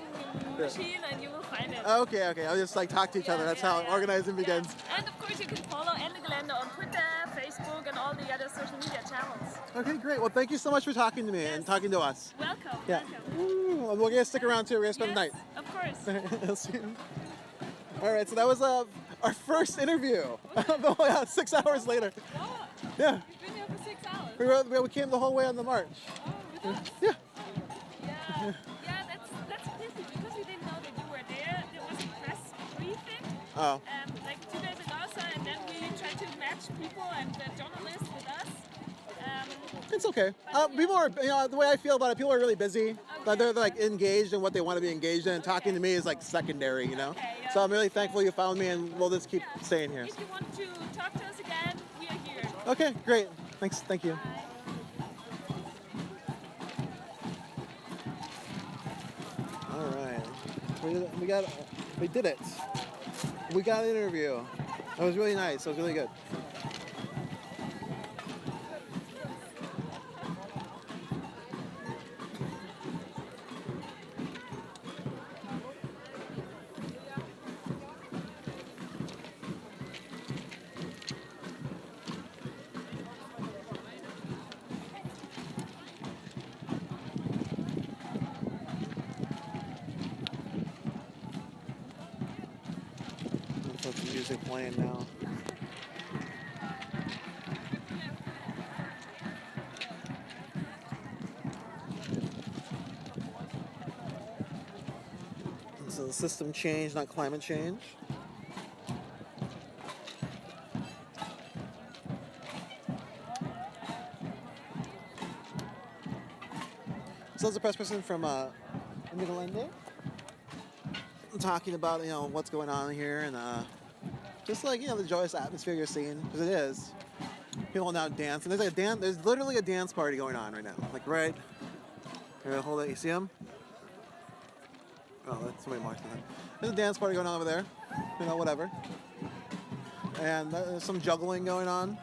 machine and you will find it. Okay, okay. I'll just like talk to each other. That's how organizing begins. Yeah. And of course you can follow Ende Gelände on Twitter, Facebook and all the other social media channels. Okay, great. Well, thank you so much for talking to me and talking to us. Welcome. Yeah. Welcome. Ooh, we're gonna stick around too. We're gonna spend the night. Of course. I'll see you. All right, so that was our first interview. 6 hours later. Oh, Yeah. you've been here for 6 hours. We came the whole way on the march. Oh, with us? Yeah. Yeah, that's pity because we didn't know that you were there. There was a press briefing. Oh. Like 2 days ago, and then we tried to match people and journalists with us. It's okay. People are, the way I feel about it, people are really busy. But they're like engaged in what they want to be engaged in. And talking to me is like secondary, Okay, yeah. So I'm really thankful you found me, and we'll just keep staying here. If you want to talk to us again, we are here. Okay, great. Thanks. Thank you. All right. We did it. We got an interview. It was really nice. It was really good. Let's put the music playing now. So the system change, not climate change. So there's a press person from Ende Gelände talking about what's going on here and just like the joyous atmosphere you're seeing, because it is. People now dance, and there's literally a dance party going on right now. Like right here, hold it. You see them? Oh, that's somebody marking that. There's a dance party going on over there. Whatever. And there's some juggling going on.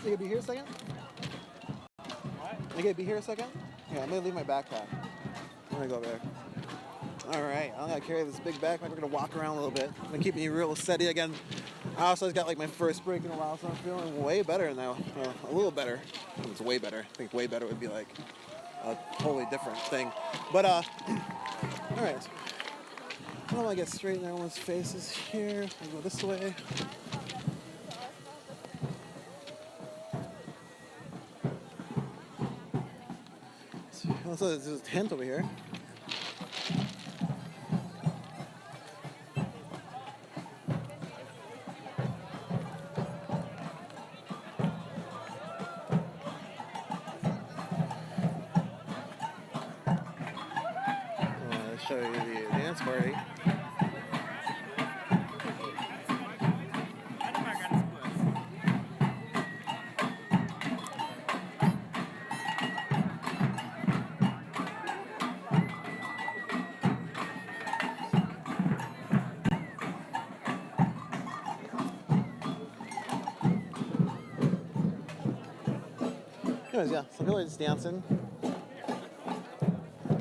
You gonna be here a second? What? You gonna be here a second? Yeah, I'm gonna leave my backpack. I'm gonna go over there. All right, I'm gonna carry this big backpack. We're gonna walk around a little bit. I'm gonna keep me real steady again. I also just got like my first break in a while, so I'm feeling way better now. A little better. It's way better. I think way better would be like a totally different thing. But all right. How do I get straight in everyone's faces here? I'll go this way. So there's a tent over here. I'll show you the dance party. Anyways, yeah, some people are just dancing.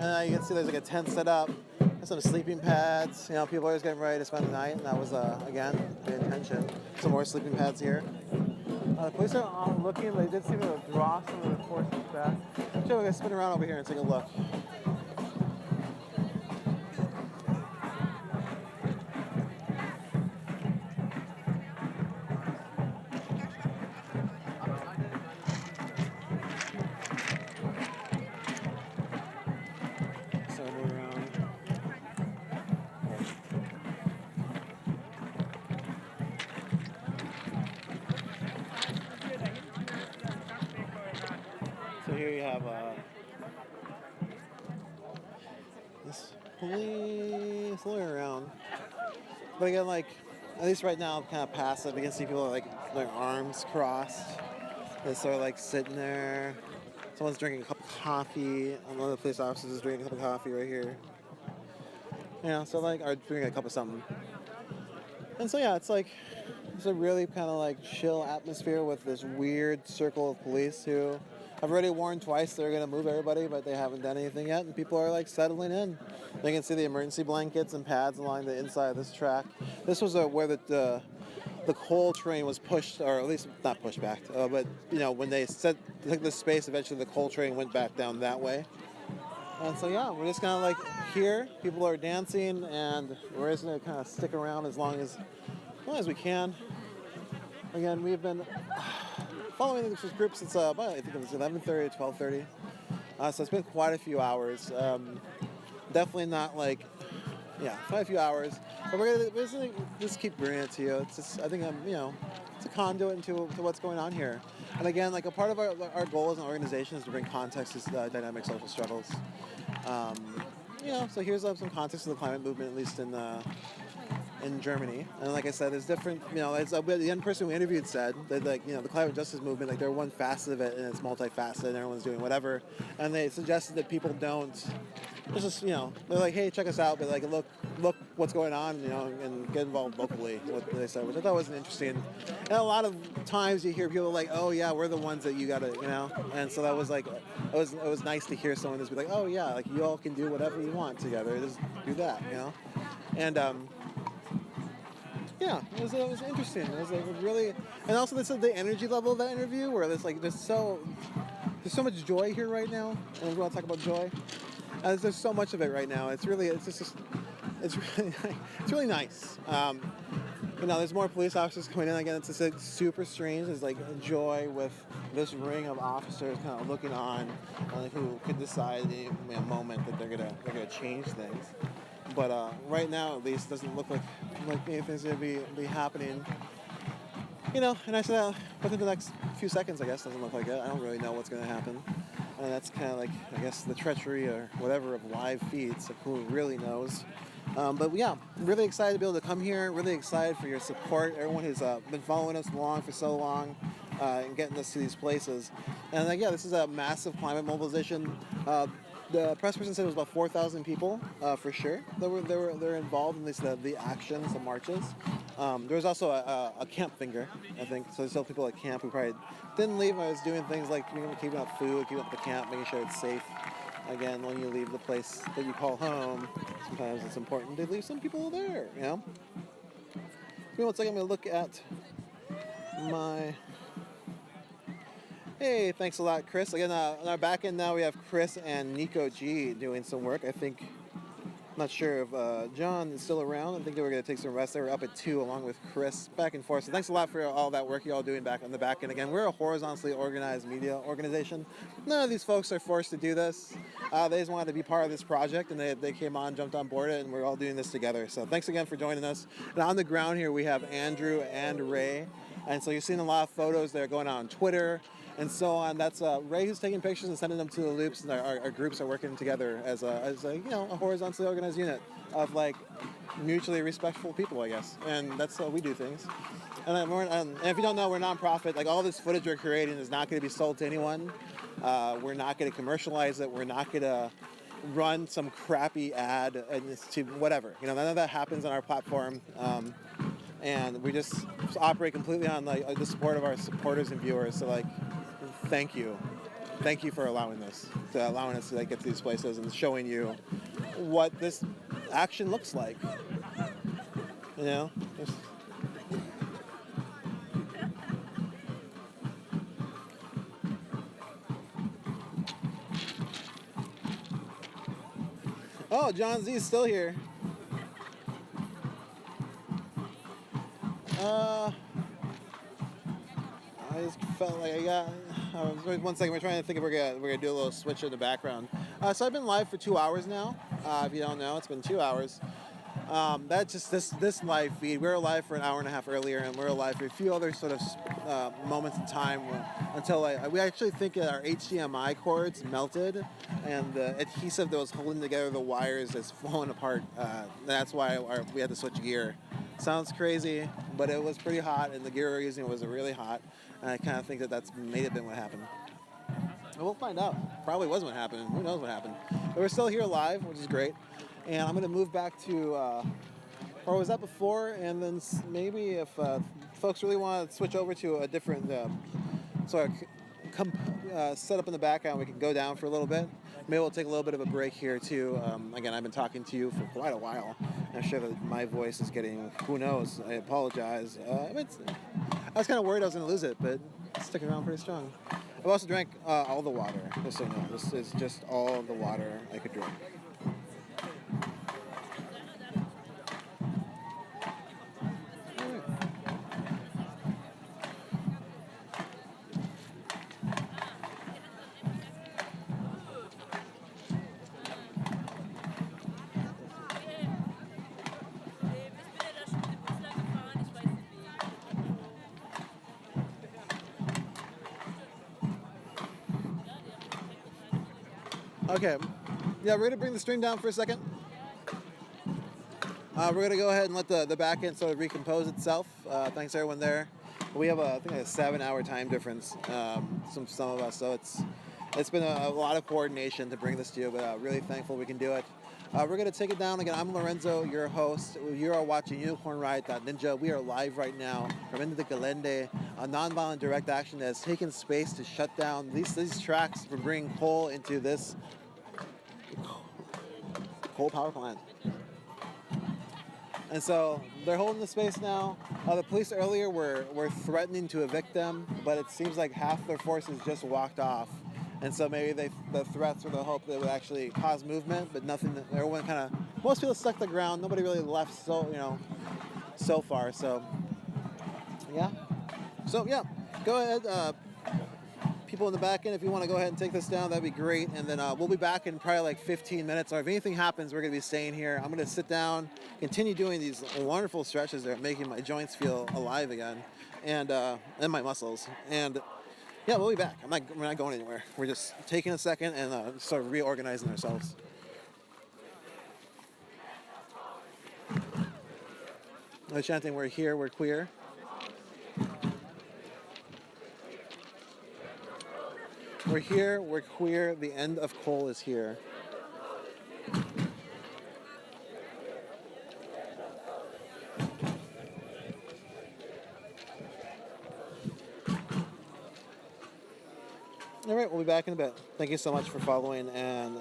And you can see there's like a tent set up. There's some sleeping pads. People are just getting ready to spend the night, and that was, again, the intention. Some more sleeping pads here. The police are looking, but they did seem to draw some of the forces back. Actually, we're going to spin around over here and take a look. So here you have this police lawyer around. But again, like, at least right now, kind of passive. You can see people like their arms crossed. They're sort of like sitting there. Someone's drinking a cup of coffee. One of the police officers is drinking a cup of coffee right here. So like, or drinking a cup of something. And so yeah, it's like, it's a really kind of like chill atmosphere with this weird circle of police who have already warned twice they're going to move everybody, but they haven't done anything yet, and people are like settling in. You can see the emergency blankets and pads along the inside of this track. This was where the coal train was pushed, or at least not pushed back, but when they took this space, eventually the coal train went back down that way. And so yeah, we're just kind of like here. People are dancing, and we're just going to kind of stick around as long as we can. Again, we've been following this group since I think it was 11:30 to 12:30. So it's been quite a few hours. Definitely not like, quite a few hours. But we're gonna just keep bringing it to you. It's just, I think it's a conduit into what's going on here. And again, like a part of our goal as an organization is to bring context to dynamic social struggles. So here's some context of the climate movement, at least in Germany. And like I said, there's different, the young person we interviewed said that the climate justice movement, like they're one facet of it and it's multifaceted and everyone's doing whatever. And they suggested that people don't, they're like, hey, check us out, but like, look what's going on, and get involved locally, what they said, which I thought was interesting. And a lot of times you hear people like, oh yeah, we're the ones that you gotta, and so that was like, it was nice to hear someone just be like, oh yeah, like you all can do whatever you want together, just do that, And it was interesting. It was like really, and also this is the energy level of that interview where there's so much joy here right now, and we want to talk about joy. There's so much of it right now. It's really nice. There's more police officers coming in. Again, it's just like super strange. There's like joy with this ring of officers kind of looking on, who could decide in a moment that they're gonna change things. But right now, at least, it doesn't look like anything's gonna be happening. And I said within the next few seconds, I guess, doesn't look like it. I don't really know what's gonna happen. And that's kind of like, I guess, the treachery or whatever of live feeds, like who really knows. But yeah, I'm really excited to be able to come here. Really excited for your support. Everyone who's been following us for so long and getting us to these places. And this is a massive climate mobilization. The press person said it was about 4,000 people for sure that were involved in the actions, the marches. There was also a camp finger, I think. So there's still people at camp who probably didn't leave. I was doing things like keeping up food, keeping up the camp, making sure it's safe. Again, when you leave the place that you call home, sometimes it's important to leave some people there, Give me 1 second, I'm going to look at my... Hey, thanks a lot, Chris. Again, on our back end now, we have Chris and Nico G doing some work. I think, I'm not sure if John is still around. I think they were going to take some rest. They were up at 2 along with Chris, back and forth. So thanks a lot for all that work you all doing back on the back end. Again, we're a horizontally organized media organization. None of these folks are forced to do this. They just wanted to be part of this project, and they came on, jumped on board it, and we're all doing this together. So thanks again for joining us. And on the ground here, we have Andrew and Ray. And so you're seeing a lot of photos that are going on Twitter and so on. That's Ray who's taking pictures and sending them to the loops, and our groups are working together as a horizontally organized unit of like mutually respectful people, I guess. And that's how we do things. And if you don't know, we're a nonprofit. Like all this footage we're creating is not going to be sold to anyone. We're not going to commercialize it. We're not going to run some crappy ad to whatever. None of that happens on our platform. And we just operate completely on the support of our supporters and viewers. So thank you for allowing us to get to these places and showing you what this action looks like. Oh, John Z is still here. I just felt like wait 1 second, we're trying to think if we're gonna do a little switch in the background. So I've been live for 2 hours now. If you don't know, it's been 2 hours. That's just this live feed. We were live for an hour and a half earlier, and we were live for a few other sort of moments in time until we actually think our HDMI cords melted, and the adhesive that was holding together the wires is falling apart. That's why we had to switch gear. Sounds crazy, but it was pretty hot, and the gear we were using was really hot. And I kind of think that that's may have been what happened. And we'll find out. Probably wasn't what happened. Who knows what happened? But we're still here live, which is great. And I'm going to move back to where I was at before, and then maybe if folks really want to switch over to a different sort of set up in the background, we can go down for a little bit. Maybe we'll take a little bit of a break here too. Again, I've been talking to you for quite a while. I'm sure that my voice is getting, who knows, I apologize. I was kind of worried I was going to lose it, but it's sticking around pretty strong. I've also drank all the water, just so you know. This is just all the water I could drink. Okay, yeah, we're gonna bring the stream down for a second. We're gonna go ahead and let the back end sort of recompose itself. Thanks everyone there. We have I think a 7-hour time difference, some of us, so it's been a lot of coordination to bring this to you, but really thankful we can do it. We're gonna take it down again. I'm Lorenzo, your host. You are watching UnicornRiot.Ninja. We are live right now from Ende Gelände, a nonviolent direct action that has taken space to shut down these tracks from bringing coal into this coal power plant. And so they're holding the space now. The police earlier were threatening to evict them, but it seems like half their forces just walked off. And so maybe the threats or the hope that it would actually cause movement, but nothing. Everyone most people stuck the ground. Nobody really left so far. So yeah. Go ahead. People in the back end, if you want to go ahead and take this down, that'd be great. And then we'll be back in probably like 15 minutes. Or if anything happens, we're going to be staying here. I'm going to sit down, continue doing these wonderful stretches that are making my joints feel alive again, and my muscles. And yeah, we'll be back. We're not going anywhere. We're just taking a second and sort of reorganizing ourselves. They're chanting, "We're here, we're queer." We're here, we're queer, the end of coal is here. All right, we'll be back in a bit. Thank you so much for following, and